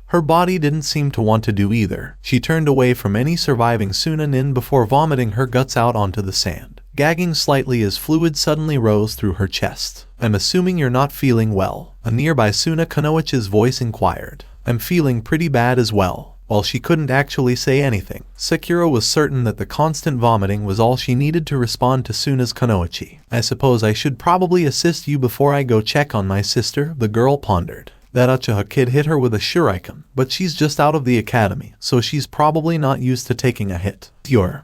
her body didn't seem to want to do either. She turned away from any surviving Sunanin before vomiting her guts out onto the sand, gagging slightly as fluid suddenly rose through her chest. I'm assuming you're not feeling well, a nearby Suna Kunoichi's voice inquired. I'm feeling pretty bad as well. While she couldn't actually say anything, Sakura was certain that the constant vomiting was all she needed to respond to Suna's Kunoichi. I suppose I should probably assist you before I go check on my sister, the girl pondered. That Uchiha kid hit her with a shuriken, but she's just out of the academy, so she's probably not used to taking a hit.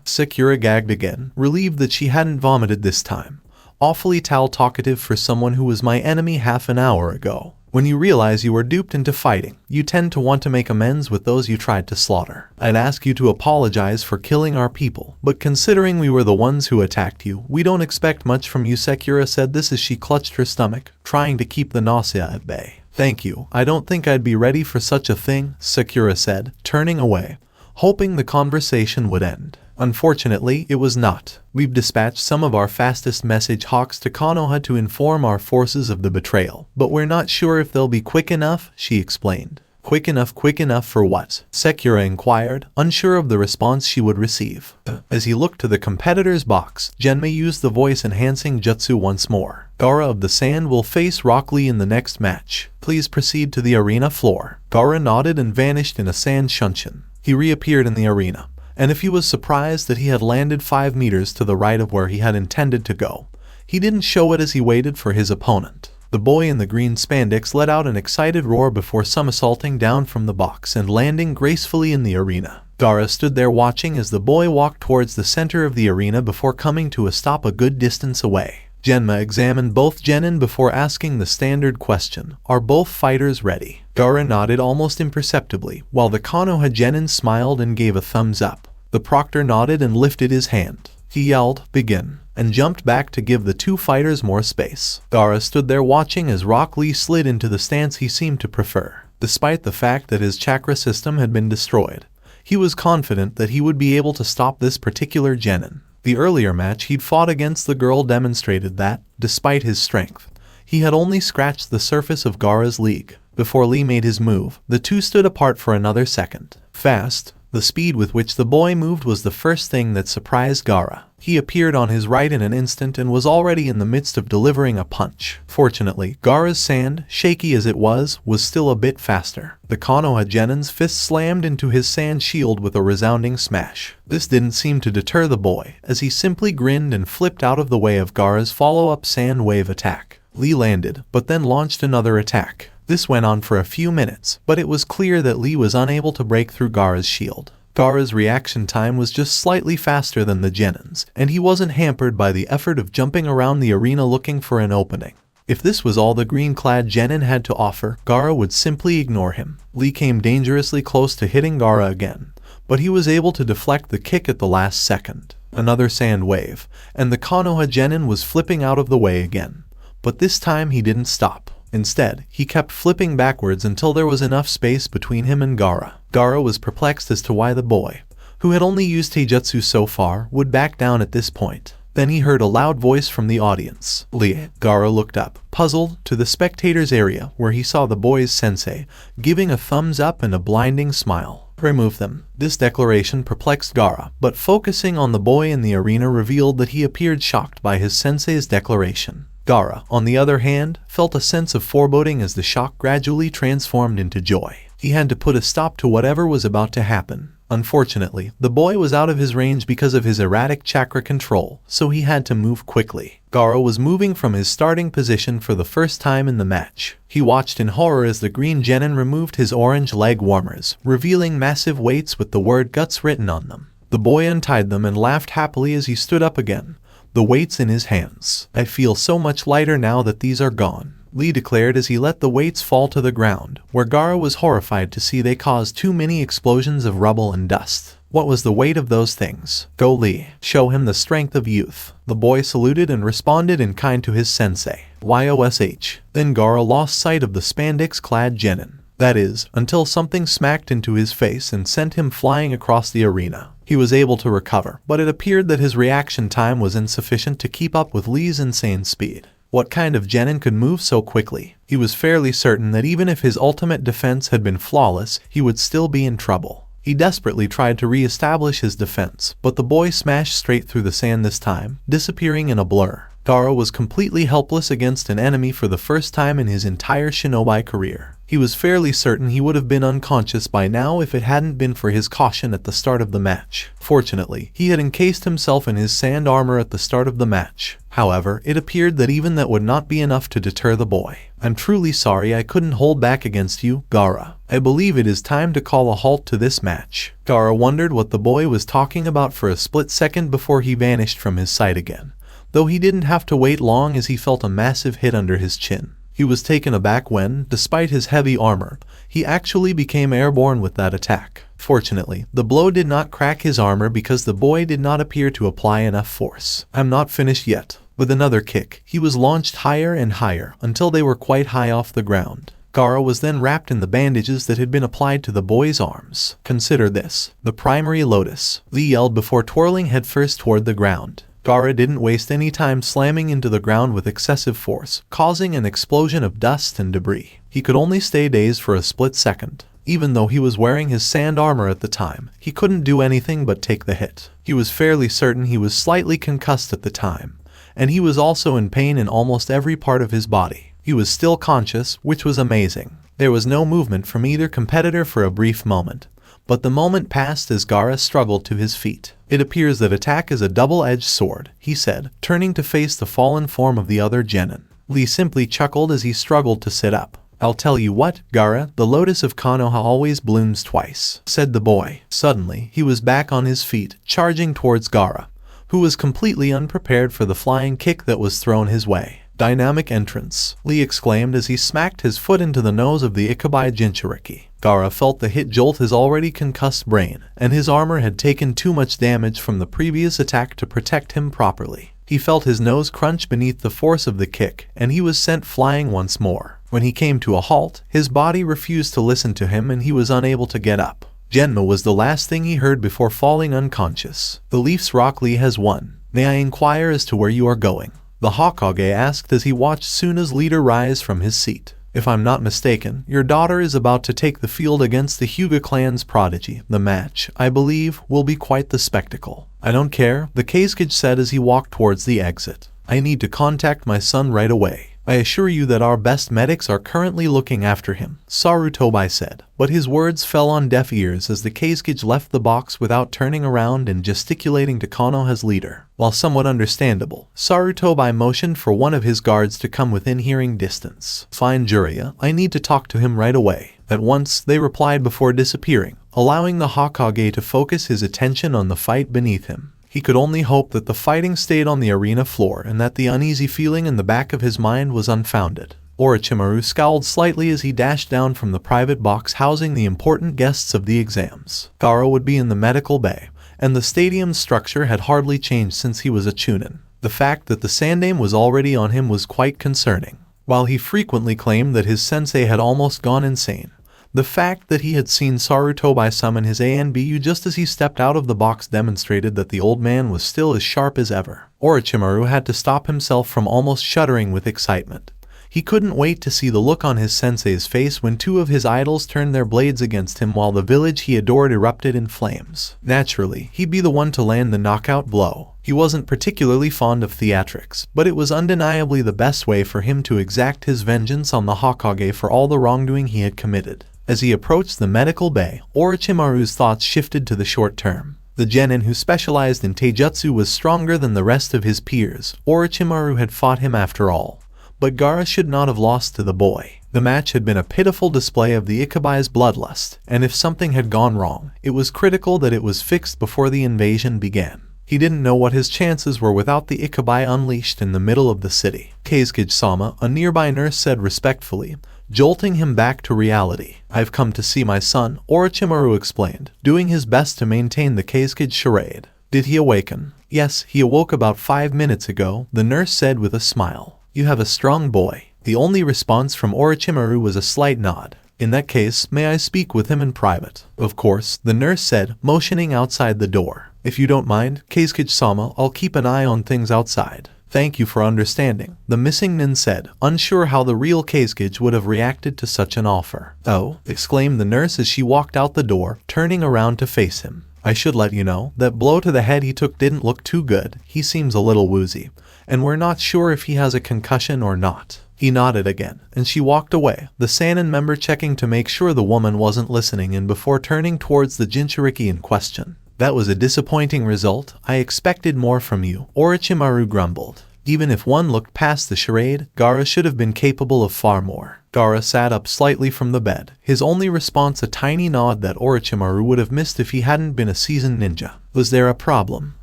Sakura gagged again, relieved that she hadn't vomited this time. Awfully talkative for someone who was my enemy half an hour ago. When you realize you were duped into fighting, you tend to want to make amends with those you tried to slaughter. I'd ask you to apologize for killing our people, but considering we were the ones who attacked you, we don't expect much from you. Sakura said this as she clutched her stomach, trying to keep the nausea at bay. Thank you. I don't think I'd be ready for such a thing, Sakura said, turning away, hoping the conversation would end. Unfortunately, it was not. We've dispatched some of our fastest message hawks to Konoha to inform our forces of the betrayal, but we're not sure if they'll be quick enough, she explained. Quick enough for what? Sakura inquired, unsure of the response she would receive. As he looked to the competitor's box, Genmei used the voice-enhancing jutsu once more. Gaara of the Sand will face Rock Lee in the next match. Please proceed to the arena floor. Gaara nodded and vanished in a sand shunshin. He reappeared in the arena, and if he was surprised that he had landed 5 meters to the right of where he had intended to go, he didn't show it as he waited for his opponent. The boy in the green spandex let out an excited roar before somersaulting down from the box and landing gracefully in the arena. Gaara stood there watching as the boy walked towards the center of the arena before coming to a stop a good distance away. Genma examined both genin before asking the standard question, are both fighters ready? Gaara nodded almost imperceptibly, while the Konoha genin smiled and gave a thumbs up. The proctor nodded and lifted his hand. He yelled, begin, and jumped back to give the two fighters more space. Gaara stood there watching as Rock Lee slid into the stance he seemed to prefer. Despite the fact that his chakra system had been destroyed, he was confident that he would be able to stop this particular genin. The earlier match he'd fought against the girl demonstrated that, despite his strength, he had only scratched the surface of Gaara's league. Before Lee made his move, the two stood apart for another second. Fast, the speed with which the boy moved was the first thing that surprised Gaara. He appeared on his right in an instant and was already in the midst of delivering a punch. Fortunately, Gaara's sand, shaky as it was still a bit faster. The Konoha genin's fist slammed into his sand shield with a resounding smash. This didn't seem to deter the boy, as he simply grinned and flipped out of the way of Gaara's follow-up sand wave attack. Lee landed, but then launched another attack. This went on for a few minutes, but it was clear that Lee was unable to break through Gaara's shield. Gaara's reaction time was just slightly faster than the genin's, and he wasn't hampered by the effort of jumping around the arena looking for an opening. If this was all the green-clad genin had to offer, Gaara would simply ignore him. Lee came dangerously close to hitting Gaara again, but he was able to deflect the kick at the last second. Another sand wave, and the Konoha genin was flipping out of the way again. But this time he didn't stop. Instead, he kept flipping backwards until there was enough space between him and Gaara. Gaara was perplexed as to why the boy, who had only used Taijutsu so far, would back down at this point. Then he heard a loud voice from the audience. Lee. Gaara looked up, puzzled, to the spectators' area where he saw the boy's sensei, giving a thumbs up and a blinding smile. Remove them. This declaration perplexed Gaara, but focusing on the boy in the arena revealed that he appeared shocked by his sensei's declaration. Gaara, on the other hand, felt a sense of foreboding as the shock gradually transformed into joy. He had to put a stop to whatever was about to happen. Unfortunately, the boy was out of his range because of his erratic chakra control, so he had to move quickly. Gaara was moving from his starting position for the first time in the match. He watched in horror as the green genin removed his orange leg warmers, revealing massive weights with the word guts written on them. The boy untied them and laughed happily as he stood up again, the weights in his hands. "I feel so much lighter now that these are gone," Lee declared as he let the weights fall to the ground, where Gaara was horrified to see they caused too many explosions of rubble and dust. What was the weight of those things? Go Lee. Show him the strength of youth. The boy saluted and responded in kind to his sensei. YOSH. Then Gaara lost sight of the spandex-clad genin. That is, until something smacked into his face and sent him flying across the arena. He was able to recover, but it appeared that his reaction time was insufficient to keep up with Lee's insane speed. What kind of genin could move so quickly? He was fairly certain that even if his ultimate defense had been flawless, he would still be in trouble. He desperately tried to re-establish his defense, but the boy smashed straight through the sand this time, disappearing in a blur. Gaara was completely helpless against an enemy for the first time in his entire shinobi career. He was fairly certain he would have been unconscious by now if it hadn't been for his caution at the start of the match. Fortunately, he had encased himself in his sand armor at the start of the match. However, it appeared that even that would not be enough to deter the boy. "I'm truly sorry I couldn't hold back against you, Gaara. I believe it is time to call a halt to this match." Gaara wondered what the boy was talking about for a split second before he vanished from his sight again, though he didn't have to wait long as he felt a massive hit under his chin. He was taken aback when, despite his heavy armor, he actually became airborne with that attack. Fortunately, the blow did not crack his armor because the boy did not appear to apply enough force. "I'm not finished yet." With another kick, he was launched higher and higher until they were quite high off the ground. Gaara was then wrapped in the bandages that had been applied to the boy's arms. "Consider this, the primary lotus," Lee yelled before twirling headfirst toward the ground. Gaara didn't waste any time slamming into the ground with excessive force, causing an explosion of dust and debris. He could only stay dazed for a split second. Even though he was wearing his sand armor at the time, he couldn't do anything but take the hit. He was fairly certain he was slightly concussed at the time, and he was also in pain in almost every part of his body. He was still conscious, which was amazing. There was no movement from either competitor for a brief moment, but the moment passed as Gaara struggled to his feet. "It appears that attack is a double-edged sword," he said, turning to face the fallen form of the other genin. Lee simply chuckled as he struggled to sit up. "I'll tell you what, Gaara, the lotus of Konoha always blooms twice," said the boy. Suddenly, he was back on his feet, charging towards Gaara, who was completely unprepared for the flying kick that was thrown his way. "Dynamic entrance," Lee exclaimed as he smacked his foot into the nose of the Ikabai Jinchuriki. Gaara felt the hit jolt his already concussed brain, and his armor had taken too much damage from the previous attack to protect him properly. He felt his nose crunch beneath the force of the kick, and he was sent flying once more. When he came to a halt, his body refused to listen to him and he was unable to get up. Genma was the last thing he heard before falling unconscious. "The Leafs Rock Lee has won. May I inquire as to where you are going?" the Hokage asked as he watched Suna's leader rise from his seat. "If I'm not mistaken, your daughter is about to take the field against the Hyuga clan's prodigy. The match, I believe, will be quite the spectacle." "I don't care," the Kazekage said as he walked towards the exit. "I need to contact my son right away. I assure you that our best medics are currently looking after him," Sarutobi said. But his words fell on deaf ears as the Kazekage left the box without turning around and gesticulating to Konoha's leader. While somewhat understandable, Sarutobi motioned for one of his guards to come within hearing distance. "Fine, Jiraiya, I need to talk to him right away." At once, they replied before disappearing, allowing the Hokage to focus his attention on the fight beneath him. He could only hope that the fighting stayed on the arena floor and that the uneasy feeling in the back of his mind was unfounded. Orochimaru scowled slightly as he dashed down from the private box housing the important guests of the exams. Gaara would be in the medical bay, and the stadium's structure had hardly changed since he was a Chunin. The fact that the Sandaime was already on him was quite concerning. While he frequently claimed that his sensei had almost gone insane, the fact that he had seen Sarutobi summon his ANBU just as he stepped out of the box demonstrated that the old man was still as sharp as ever. Orochimaru had to stop himself from almost shuddering with excitement. He couldn't wait to see the look on his sensei's face when two of his idols turned their blades against him while the village he adored erupted in flames. Naturally, he'd be the one to land the knockout blow. He wasn't particularly fond of theatrics, but it was undeniably the best way for him to exact his vengeance on the Hokage for all the wrongdoing he had committed. As he approached the medical bay, Orochimaru's thoughts shifted to the short term. The genin who specialized in taijutsu was stronger than the rest of his peers. Orochimaru had fought him after all. But Gaara should not have lost to the boy. The match had been a pitiful display of the Ikabai's bloodlust, and if something had gone wrong, it was critical that it was fixed before the invasion began. He didn't know what his chances were without the Ikabai unleashed in the middle of the city. Kasuke-sama, a nearby nurse, said respectfully, jolting him back to reality. "I've come to see my son," Orochimaru explained, doing his best to maintain the Kasuke charade. "Did he awaken?" "Yes, he awoke about 5 minutes ago," the nurse said with a smile. "You have a strong boy." The only response from Orochimaru was a slight nod. "In that case, may I speak with him in private?" "Of course," the nurse said, motioning outside the door. "If you don't mind, Kasuke-sama, I'll keep an eye on things outside." "Thank you for understanding," the missing nin said, unsure how the real Kasuke would have reacted to such an offer. "Oh," exclaimed the nurse as she walked out the door, turning around to face him. "I should let you know, that blow to the head he took didn't look too good. He seems a little woozy, and we're not sure if he has a concussion or not." He nodded again, and she walked away, the Sannin member checking to make sure the woman wasn't listening and before turning towards the Jinchuriki in question. "That was a disappointing result. I expected more from you," Orochimaru grumbled. Even if one looked past the charade, Gaara should have been capable of far more. Gaara sat up slightly from the bed, his only response a tiny nod that Orochimaru would have missed if he hadn't been a seasoned ninja. "Was there a problem?"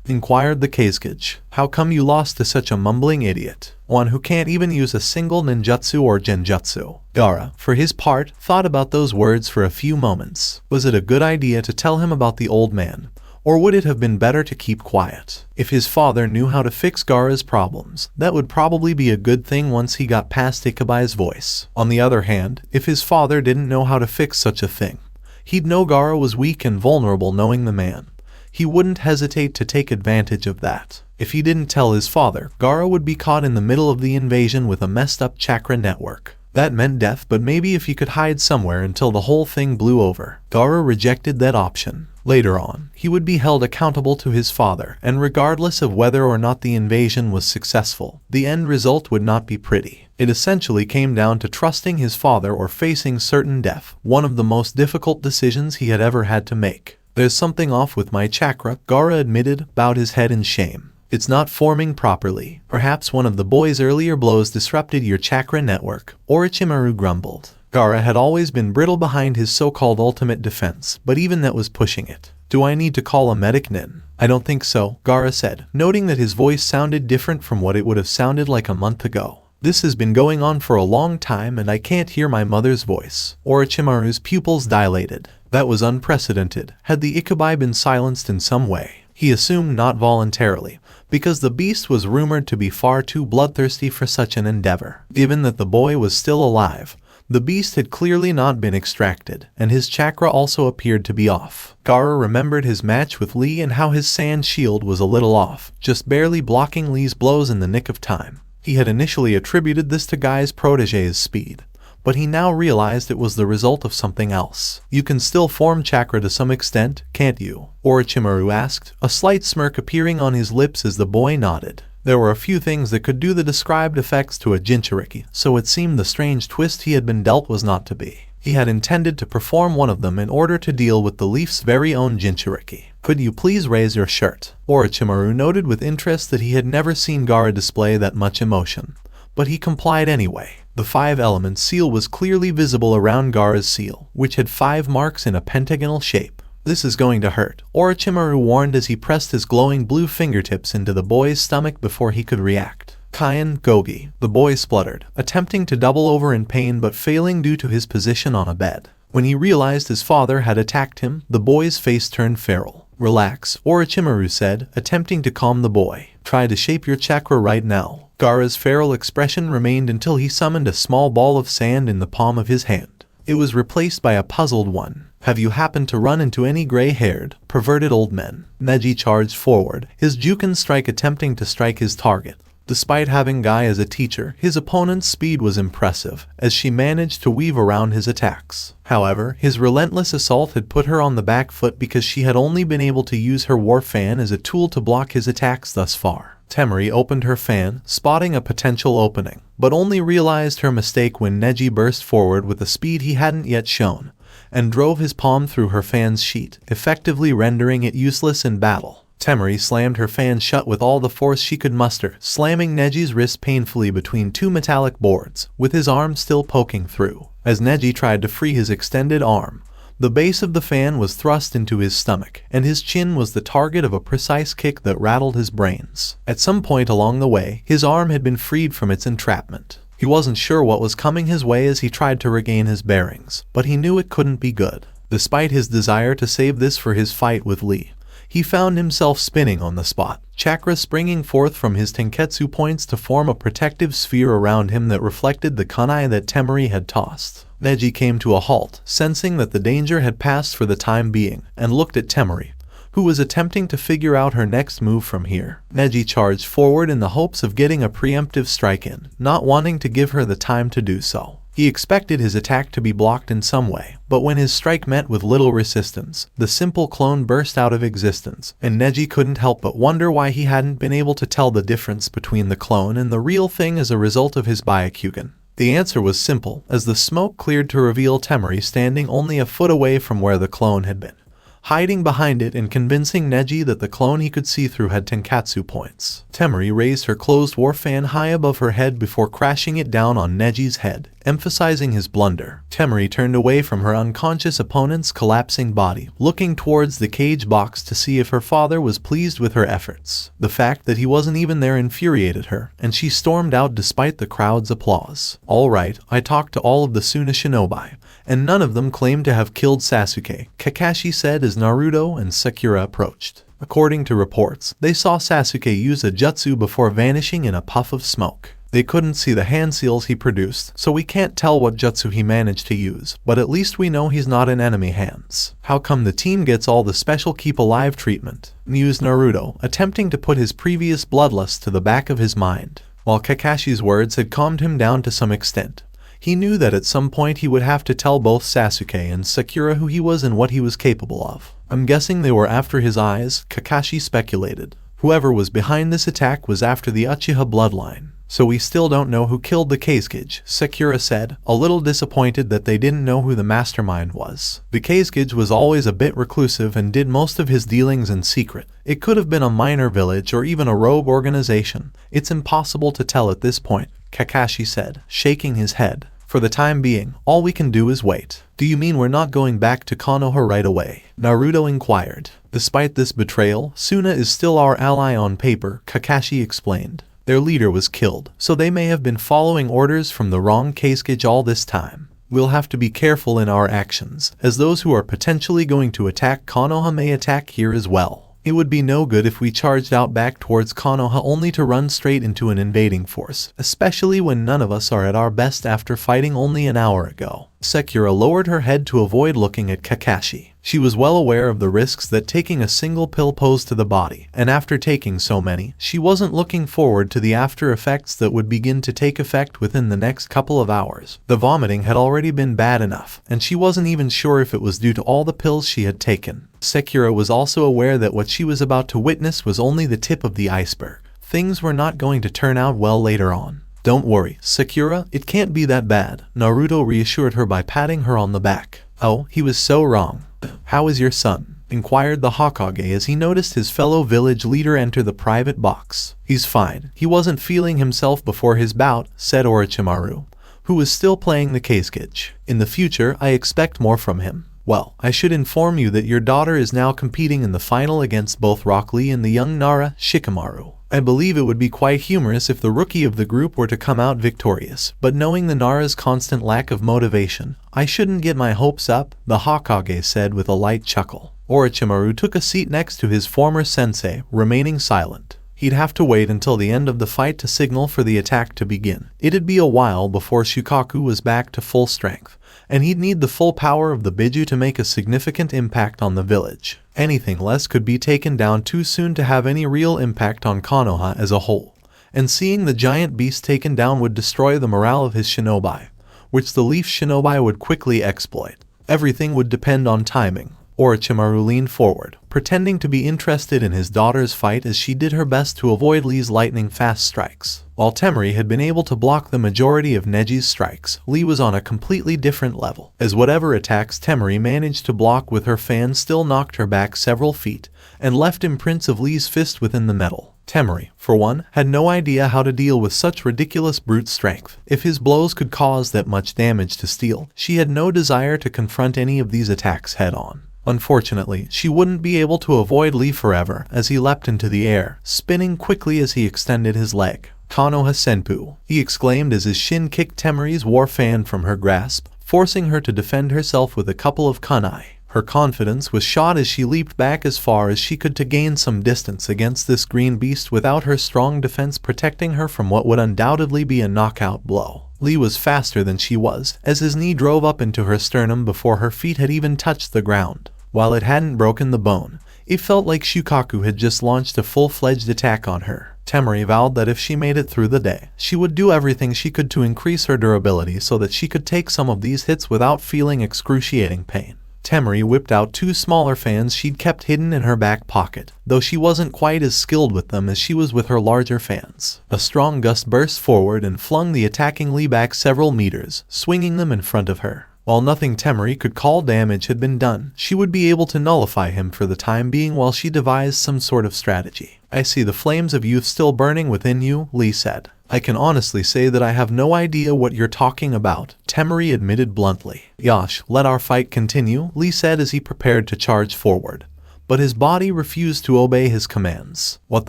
inquired the Kasuke. "How come you lost to such a mumbling idiot? One who can't even use a single ninjutsu or genjutsu." Gaara, for his part, thought about those words for a few moments. Was it a good idea to tell him about the old man? Or would it have been better to keep quiet? If his father knew how to fix Gaara's problems, that would probably be a good thing once he got past Ikabai's voice. On the other hand, if his father didn't know how to fix such a thing, he'd know Gaara was weak and vulnerable knowing the man. He wouldn't hesitate to take advantage of that. If he didn't tell his father, Gaara would be caught in the middle of the invasion with a messed up chakra network. That meant death, but maybe if he could hide somewhere until the whole thing blew over. Gaara rejected that option. Later on, he would be held accountable to his father, and regardless of whether or not the invasion was successful, the end result would not be pretty. It essentially came down to trusting his father or facing certain death, one of the most difficult decisions he had ever had to make. "There's something off with my chakra," Gaara admitted, bowed his head in shame. "It's not forming properly. Perhaps one of the boy's earlier blows disrupted your chakra network," Orochimaru grumbled. Gaara had always been brittle behind his so-called ultimate defense, but even that was pushing it. "Do I need to call a medic, nin?" "I don't think so," Gaara said, noting that his voice sounded different from what it would have sounded like a month ago. "This has been going on for a long time and I can't hear my mother's voice." Orochimaru's pupils dilated. That was unprecedented. Had the Ikabai been silenced in some way? He assumed not voluntarily, because the beast was rumored to be far too bloodthirsty for such an endeavor. Given that the boy was still alive, the beast had clearly not been extracted, and his chakra also appeared to be off. Gaara remembered his match with Lee and how his sand shield was a little off, just barely blocking Lee's blows in the nick of time. He had initially attributed this to Guy's protege's speed, but he now realized it was the result of something else. "You can still form chakra to some extent, can't you?" Orochimaru asked, a slight smirk appearing on his lips as the boy nodded. There were a few things that could do the described effects to a Jinchuriki, so it seemed the strange twist he had been dealt was not to be. He had intended to perform one of them in order to deal with the Leaf's very own Jinchuriki. "Could you please raise your shirt?" Orochimaru noted with interest that he had never seen Gaara display that much emotion, but he complied anyway. The 5-element seal was clearly visible around Gaara's seal, which had 5 marks in a pentagonal shape. "This is going to hurt," Orochimaru warned as he pressed his glowing blue fingertips into the boy's stomach before he could react. "Kyan, Gogi," the boy spluttered, attempting to double over in pain but failing due to his position on a bed. When he realized his father had attacked him, the boy's face turned feral. "Relax," Orochimaru said, attempting to calm the boy. "Try to shape your chakra right now." Gaara's feral expression remained until he summoned a small ball of sand in the palm of his hand. It was replaced by a puzzled one. "Have you happened to run into any gray-haired, perverted old men?" Neji charged forward, his Juken strike attempting to strike his target. Despite having Guy as a teacher, his opponent's speed was impressive, as she managed to weave around his attacks. However, his relentless assault had put her on the back foot because she had only been able to use her war fan as a tool to block his attacks thus far. Temari opened her fan, spotting a potential opening, but only realized her mistake when Neji burst forward with a speed he hadn't yet shown, and drove his palm through her fan's sheet, effectively rendering it useless in battle. Temari slammed her fan shut with all the force she could muster, slamming Neji's wrist painfully between two metallic boards, with his arm still poking through. As Neji tried to free his extended arm, the base of the fan was thrust into his stomach, and his chin was the target of a precise kick that rattled his brains. At some point along the way, his arm had been freed from its entrapment. He wasn't sure what was coming his way as he tried to regain his bearings, but he knew it couldn't be good. Despite his desire to save this for his fight with Lee, he found himself spinning on the spot, chakra springing forth from his tenketsu points to form a protective sphere around him that reflected the kunai that Temari had tossed. Neji came to a halt, sensing that the danger had passed for the time being, and looked at Temari, who was attempting to figure out her next move from here. Neji charged forward in the hopes of getting a preemptive strike in, not wanting to give her the time to do so. He expected his attack to be blocked in some way, but when his strike met with little resistance, the simple clone burst out of existence, and Neji couldn't help but wonder why he hadn't been able to tell the difference between the clone and the real thing as a result of his Byakugan. The answer was simple, as the smoke cleared to reveal Temari standing only a foot away from where the clone had been, hiding behind it and convincing Neji that the clone he could see through had tenkatsu points. Temari raised her closed war fan high above her head before crashing it down on Neji's head, emphasizing his blunder. Temari turned away from her unconscious opponent's collapsing body, looking towards the cage box to see if her father was pleased with her efforts. The fact that he wasn't even there infuriated her, and she stormed out despite the crowd's applause. "All right, I talked to all of the Suna shinobi, and none of them claimed to have killed Sasuke," Kakashi said as Naruto and Sakura approached. According to reports, they saw Sasuke use a jutsu before vanishing in a puff of smoke. They couldn't see the hand seals he produced, so we can't tell what jutsu he managed to use, but at least we know he's not in enemy hands. "How come the team gets all the special keep alive treatment?" mused Naruto, attempting to put his previous bloodlust to the back of his mind. While Kakashi's words had calmed him down to some extent, he knew that at some point he would have to tell both Sasuke and Sakura who he was and what he was capable of. "I'm guessing they were after his eyes," Kakashi speculated. "Whoever was behind this attack was after the Uchiha bloodline. So we still don't know who killed the Kazekage," Sakura said, a little disappointed that they didn't know who the mastermind was. The Kazekage was always a bit reclusive and did most of his dealings in secret. It could have been a minor village or even a rogue organization. "It's impossible to tell at this point," Kakashi said, shaking his head. "For the time being, all we can do is wait." "Do you mean we're not going back to Konoha right away?" Naruto inquired. "Despite this betrayal, Suna is still our ally on paper," Kakashi explained. "Their leader was killed, so they may have been following orders from the wrong Kazekage all this time. We'll have to be careful in our actions, as those who are potentially going to attack Konoha may attack here as well. It would be no good if we charged out back towards Konoha only to run straight into an invading force, especially when none of us are at our best after fighting only an hour ago." Sakura lowered her head to avoid looking at Kakashi. She was well aware of the risks that taking a single pill posed to the body, and after taking so many, she wasn't looking forward to the after effects that would begin to take effect within the next couple of hours. The vomiting had already been bad enough, and she wasn't even sure if it was due to all the pills she had taken. Sakura was also aware that what she was about to witness was only the tip of the iceberg. Things were not going to turn out well later on. "Don't worry, Sakura, it can't be that bad," Naruto reassured her by patting her on the back. "Oh, he was so wrong. How is your son?" inquired the Hokage as he noticed his fellow village leader enter the private box. "He's fine. He wasn't feeling himself before his bout," said Orochimaru, who was still playing the Kazekage. "In the future, I expect more from him." Well, I should inform you that your daughter is now competing in the final against both Rock Lee and the young Nara, Shikamaru. I believe it would be quite humorous if the rookie of the group were to come out victorious, but knowing the Nara's constant lack of motivation, I shouldn't get my hopes up, the Hokage said with a light chuckle. Orochimaru took a seat next to his former sensei, remaining silent. He'd have to wait until the end of the fight to signal for the attack to begin. It'd be a while before Shukaku was back to full strength, and he'd need the full power of the Biju to make a significant impact on the village. Anything less could be taken down too soon to have any real impact on Konoha as a whole, and seeing the giant beast taken down would destroy the morale of his shinobi, which the Leaf Shinobi would quickly exploit. Everything would depend on timing. Orochimaru leaned forward, pretending to be interested in his daughter's fight as she did her best to avoid Lee's lightning-fast strikes. While Temari had been able to block the majority of Neji's strikes, Lee was on a completely different level, as whatever attacks Temari managed to block with her fan still knocked her back several feet, and left imprints of Lee's fist within the metal. Temari, for one, had no idea how to deal with such ridiculous brute strength. If his blows could cause that much damage to steel, she had no desire to confront any of these attacks head-on. Unfortunately, she wouldn't be able to avoid Lee forever as he leapt into the air, spinning quickly as he extended his leg. "Konoha Senpu," he exclaimed as his shin kicked Temari's war fan from her grasp, forcing her to defend herself with a couple of kunai. Her confidence was shot as she leaped back as far as she could to gain some distance against this green beast without her strong defense protecting her from what would undoubtedly be a knockout blow. Lee was faster than she was, as his knee drove up into her sternum before her feet had even touched the ground. While it hadn't broken the bone, it felt like Shukaku had just launched a full-fledged attack on her. Temari vowed that if she made it through the day, she would do everything she could to increase her durability so that she could take some of these hits without feeling excruciating pain. Temari whipped out two smaller fans she'd kept hidden in her back pocket, though she wasn't quite as skilled with them as she was with her larger fans. A strong gust burst forward and flung the attacking Lee back several meters, swinging them in front of her. While nothing Temari could call damage had been done, she would be able to nullify him for the time being while she devised some sort of strategy. "I see the flames of youth still burning within you," Lee said. "I can honestly say that I have no idea what you're talking about," Temari admitted bluntly. "Yosh, let our fight continue," Lee said as he prepared to charge forward. But his body refused to obey his commands. What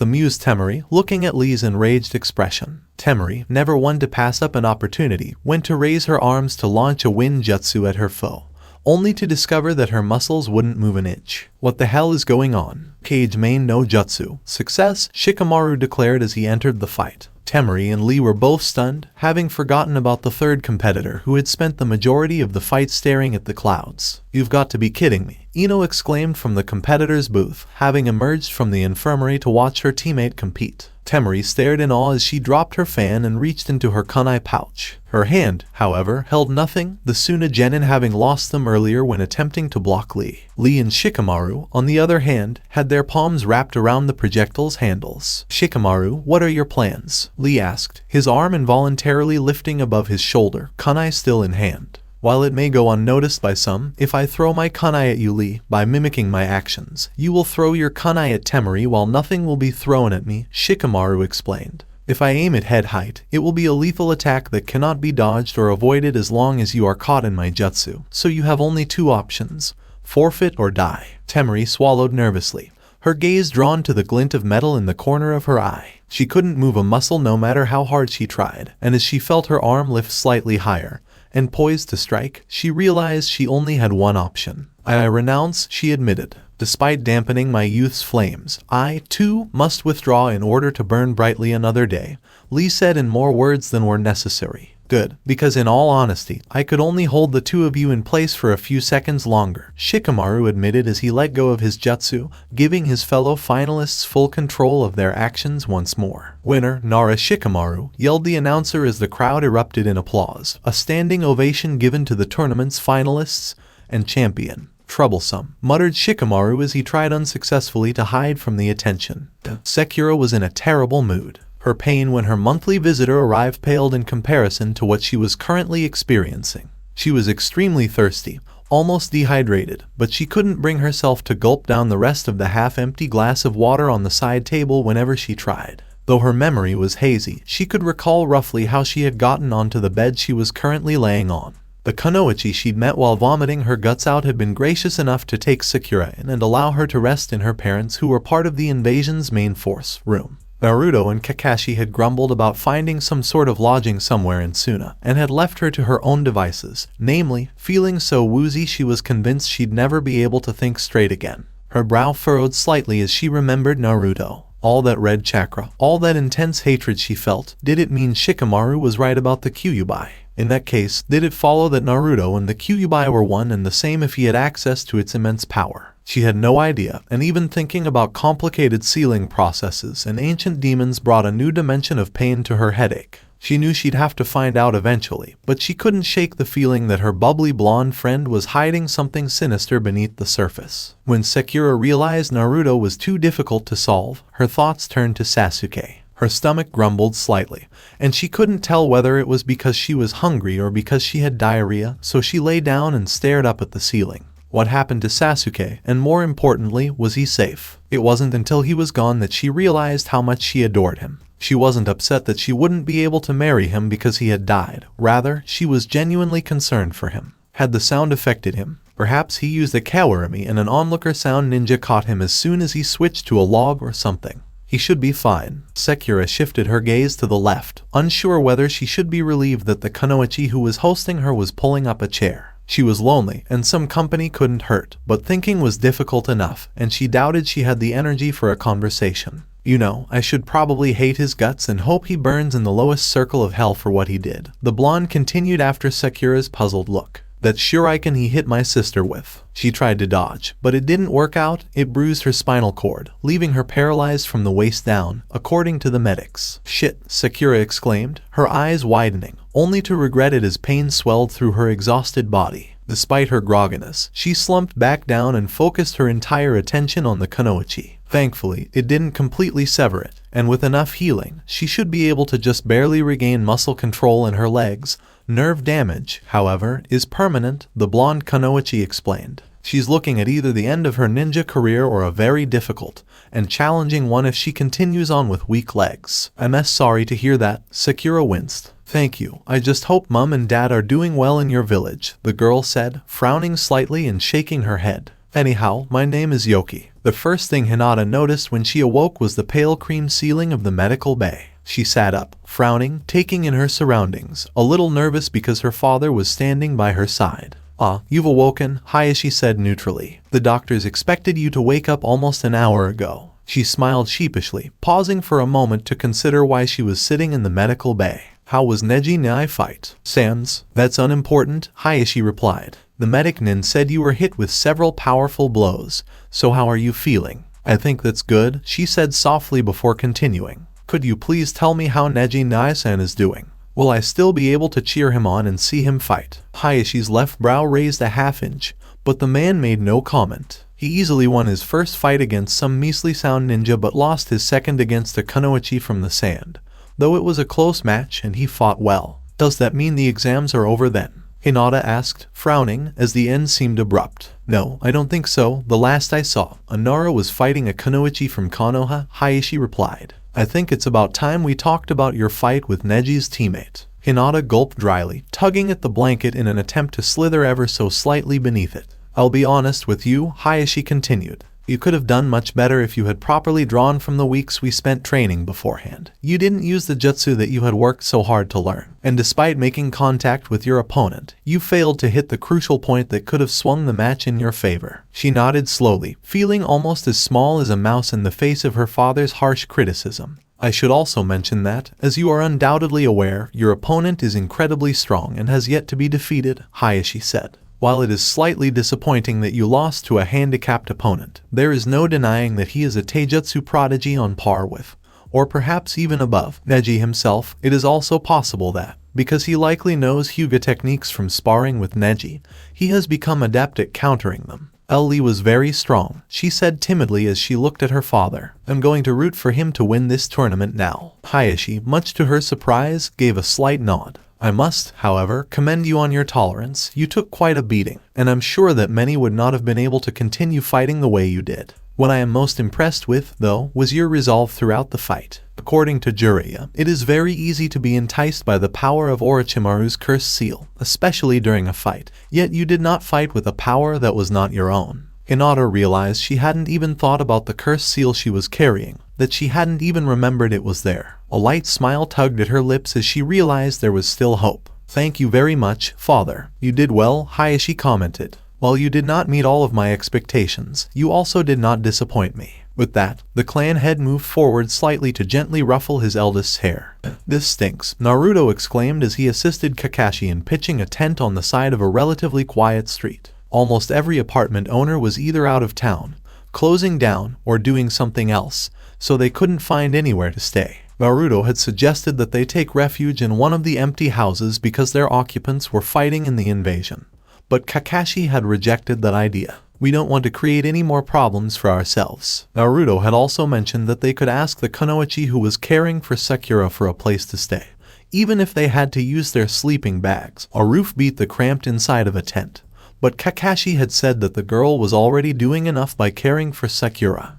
amused Temari, looking at Lee's enraged expression. Temari, never one to pass up an opportunity, went to raise her arms to launch a wind jutsu at her foe, only to discover that her muscles wouldn't move an inch. "What the hell is going on?" "Kage main no jutsu. Success," Shikamaru declared as he entered the fight. Temari and Lee were both stunned, having forgotten about the third competitor who had spent the majority of the fight staring at the clouds. "You've got to be kidding me," Ino exclaimed from the competitor's booth, having emerged from the infirmary to watch her teammate compete. Temari stared in awe as she dropped her fan and reached into her kunai pouch. Her hand, however, held nothing, the Suna genin having lost them earlier when attempting to block Lee. Lee and Shikamaru, on the other hand, had their palms wrapped around the projectile's handles. "Shikamaru, what are your plans?" Lee asked, his arm involuntarily lifting above his shoulder, kunai still in hand. "While it may go unnoticed by some, if I throw my kunai at you, Lee, by mimicking my actions, you will throw your kunai at Temari while nothing will be thrown at me," Shikamaru explained. "If I aim at head height, it will be a lethal attack that cannot be dodged or avoided as long as you are caught in my jutsu, so you have only two options: forfeit or die." Temari swallowed nervously, her gaze drawn to the glint of metal in the corner of her eye. She couldn't move a muscle no matter how hard she tried, and as she felt her arm lift slightly higher, and poised to strike, she realized she only had one option. "I renounce," she admitted. "Despite dampening my youth's flames, I, too, must withdraw in order to burn brightly another day," Lee said in more words than were necessary. "Good, because in all honesty, I could only hold the two of you in place for a few seconds longer," Shikamaru admitted as he let go of his jutsu, giving his fellow finalists full control of their actions once more. "Winner, Nara Shikamaru," yelled the announcer as the crowd erupted in applause, a standing ovation given to the tournament's finalists, and champion. "Troublesome," muttered Shikamaru as he tried unsuccessfully to hide from the attention. Sakura was in a terrible mood. Her pain when her monthly visitor arrived paled in comparison to what she was currently experiencing. She was extremely thirsty, almost dehydrated, but she couldn't bring herself to gulp down the rest of the half-empty glass of water on the side table whenever she tried. Though her memory was hazy, she could recall roughly how she had gotten onto the bed she was currently laying on. The kunoichi she'd met while vomiting her guts out had been gracious enough to take Sakura in and allow her to rest in her parents who were part of the invasion's main force room. Naruto and Kakashi had grumbled about finding some sort of lodging somewhere in Suna, and had left her to her own devices, namely, feeling so woozy she was convinced she'd never be able to think straight again. Her brow furrowed slightly as she remembered Naruto. All that red chakra, all that intense hatred she felt, did it mean Shikamaru was right about the Kyuubi? In that case, did it follow that Naruto and the Kyuubi were one and the same if he had access to its immense power? She had no idea, and even thinking about complicated sealing processes and ancient demons brought a new dimension of pain to her headache. She knew she'd have to find out eventually, but she couldn't shake the feeling that her bubbly blonde friend was hiding something sinister beneath the surface. When Sakura realized Naruto was too difficult to solve, her thoughts turned to Sasuke. Her stomach grumbled slightly, and she couldn't tell whether it was because she was hungry or because she had diarrhea, so she lay down and stared up at the ceiling. What happened to Sasuke, and more importantly, was he safe? It wasn't until he was gone that she realized how much she adored him. She wasn't upset that she wouldn't be able to marry him because he had died. Rather, she was genuinely concerned for him. Had the sound affected him? Perhaps he used a kawarami and an onlooker sound ninja caught him as soon as he switched to a log or something. He should be fine. Sakura shifted her gaze to the left, unsure whether she should be relieved that the kunoichi who was hosting her was pulling up a chair. She was lonely, and some company couldn't hurt, but thinking was difficult enough, and she doubted she had the energy for a conversation. You know, I should probably hate his guts and hope he burns in the lowest circle of hell for what he did. The blonde continued after Sakura's puzzled look. That shuriken he hit my sister with. She tried to dodge, but it didn't work out. It bruised her spinal cord, leaving her paralyzed from the waist down, according to the medics. Shit, Sakura exclaimed, her eyes widening, only to regret it as pain swelled through her exhausted body. Despite her grogginess, she slumped back down and focused her entire attention on the kunoichi. Thankfully, it didn't completely sever it, and with enough healing, she should be able to just barely regain muscle control in her legs. Nerve damage, however, is permanent, the blonde kunoichi explained. She's looking at either the end of her ninja career or a very difficult and challenging one if she continues on with weak legs. I'm sorry to hear that, Sakura winced. Thank you. I just hope Mum and Dad are doing well in your village, the girl said, frowning slightly and shaking her head. Anyhow, my name is Yoki. The first thing Hinata noticed when she awoke was the pale cream ceiling of the medical bay. She sat up, frowning, taking in her surroundings, a little nervous because her father was standing by her side. Ah, you've awoken, Hayashi said neutrally. The doctors expected you to wake up almost an hour ago. She smiled sheepishly, pausing for a moment to consider why she was sitting in the medical bay. How was Neji Nai fight? Sans, that's unimportant, Hayashi replied. The medic nin said you were hit with several powerful blows, so how are you feeling? I think that's good, she said softly before continuing. Could you please tell me how Neji Nai-san is doing? Will I still be able to cheer him on and see him fight? Hayashi's left brow raised a half-inch, but the man made no comment. He easily won his first fight against some measly sound ninja but lost his second against a kunoichi from the sand. Though it was a close match and he fought well. Does that mean the exams are over then? Hinata asked, frowning, as the end seemed abrupt. No, I don't think so. The last I saw, Anara was fighting a kunoichi from Konoha, Hayashi replied. I think it's about time we talked about your fight with Neji's teammate. Hinata gulped dryly, tugging at the blanket in an attempt to slither ever so slightly beneath it. I'll be honest with you, Hayashi continued. You could have done much better if you had properly drawn from the weeks we spent training beforehand. You didn't use the jutsu that you had worked so hard to learn. And despite making contact with your opponent, you failed to hit the crucial point that could have swung the match in your favor. She nodded slowly, feeling almost as small as a mouse in the face of her father's harsh criticism. I should also mention that, as you are undoubtedly aware, your opponent is incredibly strong and has yet to be defeated, Hayashi said. While it is slightly disappointing that you lost to a handicapped opponent, there is no denying that he is a taijutsu prodigy on par with, or perhaps even above, Neji himself. It is also possible that, because he likely knows Hyuga techniques from sparring with Neji, he has become adept at countering them. Lee was very strong, she said timidly as she looked at her father. I'm going to root for him to win this tournament now. Hayashi, much to her surprise, gave a slight nod. I must, however, commend you on your tolerance. You took quite a beating, and I'm sure that many would not have been able to continue fighting the way you did. What I am most impressed with, though, was your resolve throughout the fight. According to Jiraiya, it is very easy to be enticed by the power of Orochimaru's cursed seal, especially during a fight, yet you did not fight with a power that was not your own. Hinata realized she hadn't even thought about the cursed seal she was carrying, that she hadn't even remembered it was there. A light smile tugged at her lips as she realized there was still hope. "Thank you very much, father. You did well," Hayashi commented. "While you did not meet all of my expectations, you also did not disappoint me." With that, the clan head moved forward slightly to gently ruffle his eldest's hair. "This stinks," Naruto exclaimed as he assisted Kakashi in pitching a tent on the side of a relatively quiet street. Almost every apartment owner was either out of town, closing down, or doing something else, so they couldn't find anywhere to stay. Naruto had suggested that they take refuge in one of the empty houses because their occupants were fighting in the invasion. But Kakashi had rejected that idea. "We don't want to create any more problems for ourselves." Naruto had also mentioned that they could ask the kunoichi who was caring for Sakura for a place to stay, even if they had to use their sleeping bags. A roof beat the cramped inside of a tent. But Kakashi had said that the girl was already doing enough by caring for Sakura.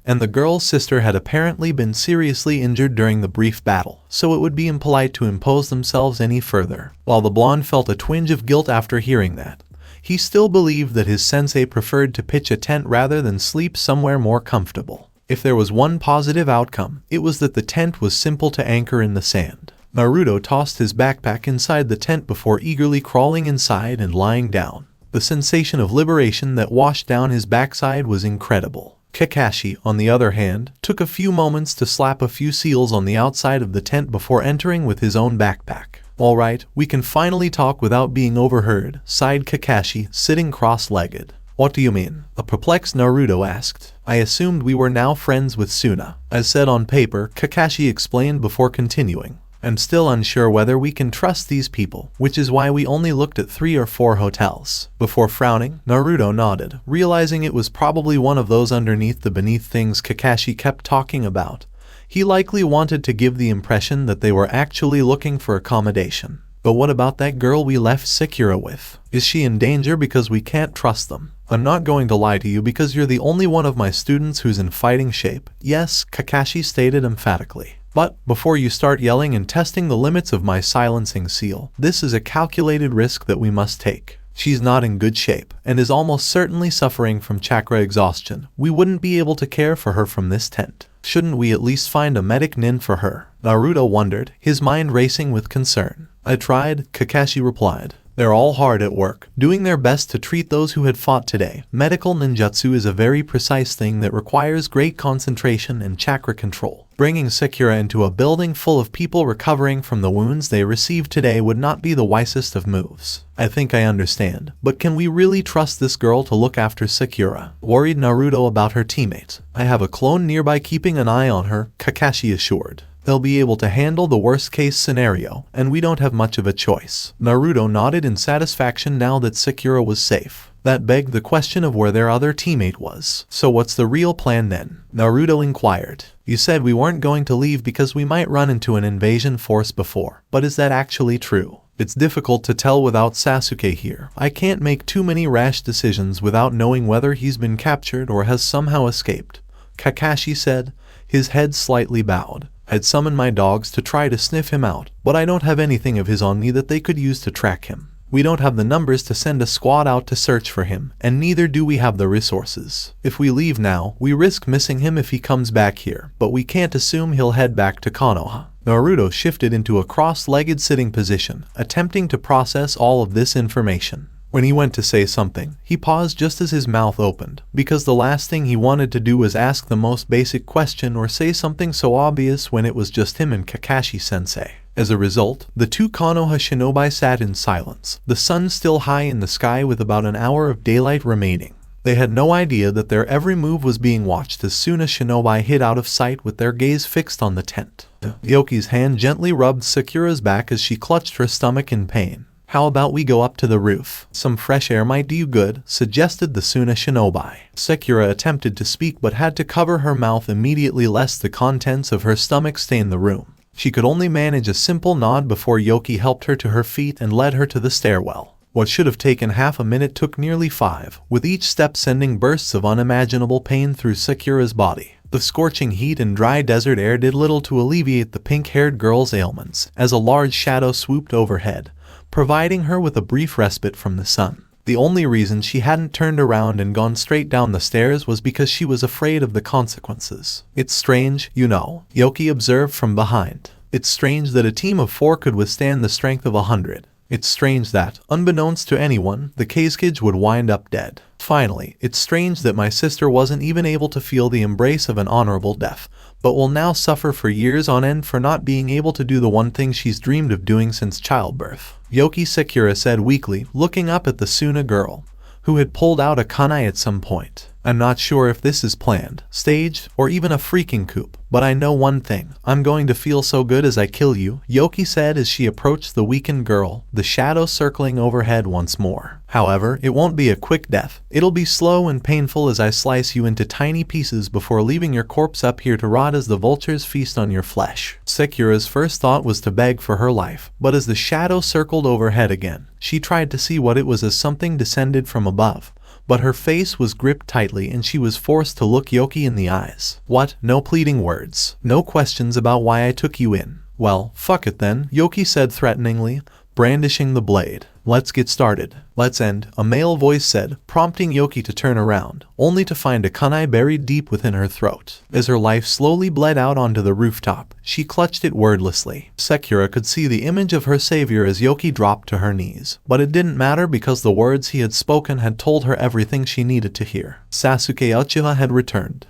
And the girl's sister had apparently been seriously injured during the brief battle, so it would be impolite to impose themselves any further. While the blonde felt a twinge of guilt after hearing that, he still believed that his sensei preferred to pitch a tent rather than sleep somewhere more comfortable. If there was one positive outcome, it was that the tent was simple to anchor in the sand. Naruto tossed his backpack inside the tent before eagerly crawling inside and lying down. The sensation of liberation that washed down his backside was incredible. Kakashi, on the other hand, took a few moments to slap a few seals on the outside of the tent before entering with his own backpack. "All right, we can finally talk without being overheard," sighed Kakashi, sitting cross-legged. "What do you mean?" a perplexed Naruto asked. "I assumed we were now friends with Suna. As said on paper," Kakashi explained before continuing. "I'm still unsure whether we can trust these people, which is why we only looked at 3 or 4 hotels." Before frowning, Naruto nodded, realizing it was probably one of those beneath things Kakashi kept talking about. He likely wanted to give the impression that they were actually looking for accommodation. "But what about that girl we left Sakura with? Is she in danger because we can't trust them?" "I'm not going to lie to you because you're the only one of my students who's in fighting shape." "Yes," Kakashi stated emphatically. "But, before you start yelling and testing the limits of my silencing seal, this is a calculated risk that we must take. She's not in good shape, and is almost certainly suffering from chakra exhaustion. We wouldn't be able to care for her from this tent. Shouldn't we at least find a medic nin for her?" Naruto wondered, his mind racing with concern. "I tried," Kakashi replied. "They're all hard at work, doing their best to treat those who had fought today. Medical ninjutsu is a very precise thing that requires great concentration and chakra control. Bringing Sakura into a building full of people recovering from the wounds they received today would not be the wisest of moves." "I think I understand, but can we really trust this girl to look after Sakura?" worried Naruto about her teammates. "I have a clone nearby keeping an eye on her," Kakashi assured. "They'll be able to handle the worst-case scenario, and we don't have much of a choice." Naruto nodded in satisfaction now that Sakura was safe. That begged the question of where their other teammate was. "So what's the real plan then?" Naruto inquired. "You said we weren't going to leave because we might run into an invasion force before, but is that actually true?" "It's difficult to tell without Sasuke here. I can't make too many rash decisions without knowing whether he's been captured or has somehow escaped," Kakashi said, his head slightly bowed. "I'd summon my dogs to try to sniff him out, but I don't have anything of his on me that they could use to track him. We don't have the numbers to send a squad out to search for him, and neither do we have the resources. If we leave now, we risk missing him if he comes back here, but we can't assume he'll head back to Konoha." Naruto shifted into a cross-legged sitting position, attempting to process all of this information. When he went to say something, he paused just as his mouth opened, because the last thing he wanted to do was ask the most basic question or say something so obvious when it was just him and Kakashi-sensei. As a result, the 2 Konoha shinobi sat in silence, the sun still high in the sky with about an hour of daylight remaining. They had no idea that their every move was being watched as soon as shinobi hid out of sight with their gaze fixed on the tent. Yoki's hand gently rubbed Sakura's back as she clutched her stomach in pain. "How about we go up to the roof? Some fresh air might do you good," suggested the Suna shinobi. Sakura attempted to speak but had to cover her mouth immediately lest the contents of her stomach stain the room. She could only manage a simple nod before Yoki helped her to her feet and led her to the stairwell. What should have taken half a minute took nearly 5, with each step sending bursts of unimaginable pain through Sakura's body. The scorching heat and dry desert air did little to alleviate the pink-haired girl's ailments, as a large shadow swooped overhead, providing her with a brief respite from the sun. The only reason she hadn't turned around and gone straight down the stairs was because she was afraid of the consequences. "It's strange, you know," Yoki observed from behind. "It's strange that a team of 4 could withstand the strength of 100. It's strange that, unbeknownst to anyone, the Kazekage would wind up dead. Finally, it's strange that my sister wasn't even able to feel the embrace of an honorable death, but will now suffer for years on end for not being able to do the one thing she's dreamed of doing since childbirth." Yoki Sakura said weakly, looking up at the Suna girl, who had pulled out a kunai at some point. "I'm not sure if this is planned, staged, or even a freaking coup, but I know one thing. I'm going to feel so good as I kill you," Yoki said as she approached the weakened girl, the shadow circling overhead once more. "However, it won't be a quick death. It'll be slow and painful as I slice you into tiny pieces before leaving your corpse up here to rot as the vultures feast on your flesh." Sakura's first thought was to beg for her life, but as the shadow circled overhead again, she tried to see what it was as something descended from above. But her face was gripped tightly and she was forced to look Yoki in the eyes. "What? No pleading words. No questions about why I took you in. Well, fuck it then," Yoki said threateningly, brandishing the blade. "Let's get started. Let's end," a male voice said, prompting Yoki to turn around, only to find a kunai buried deep within her throat. As her life slowly bled out onto the rooftop, she clutched it wordlessly. Sakura could see the image of her savior as Yoki dropped to her knees, but it didn't matter because the words he had spoken had told her everything she needed to hear. Sasuke Uchiha had returned.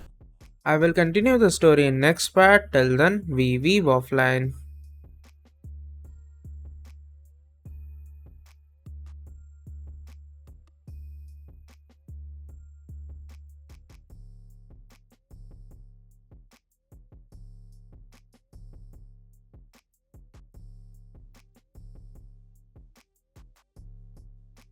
I will continue the story in next part. Till then, we weave offline.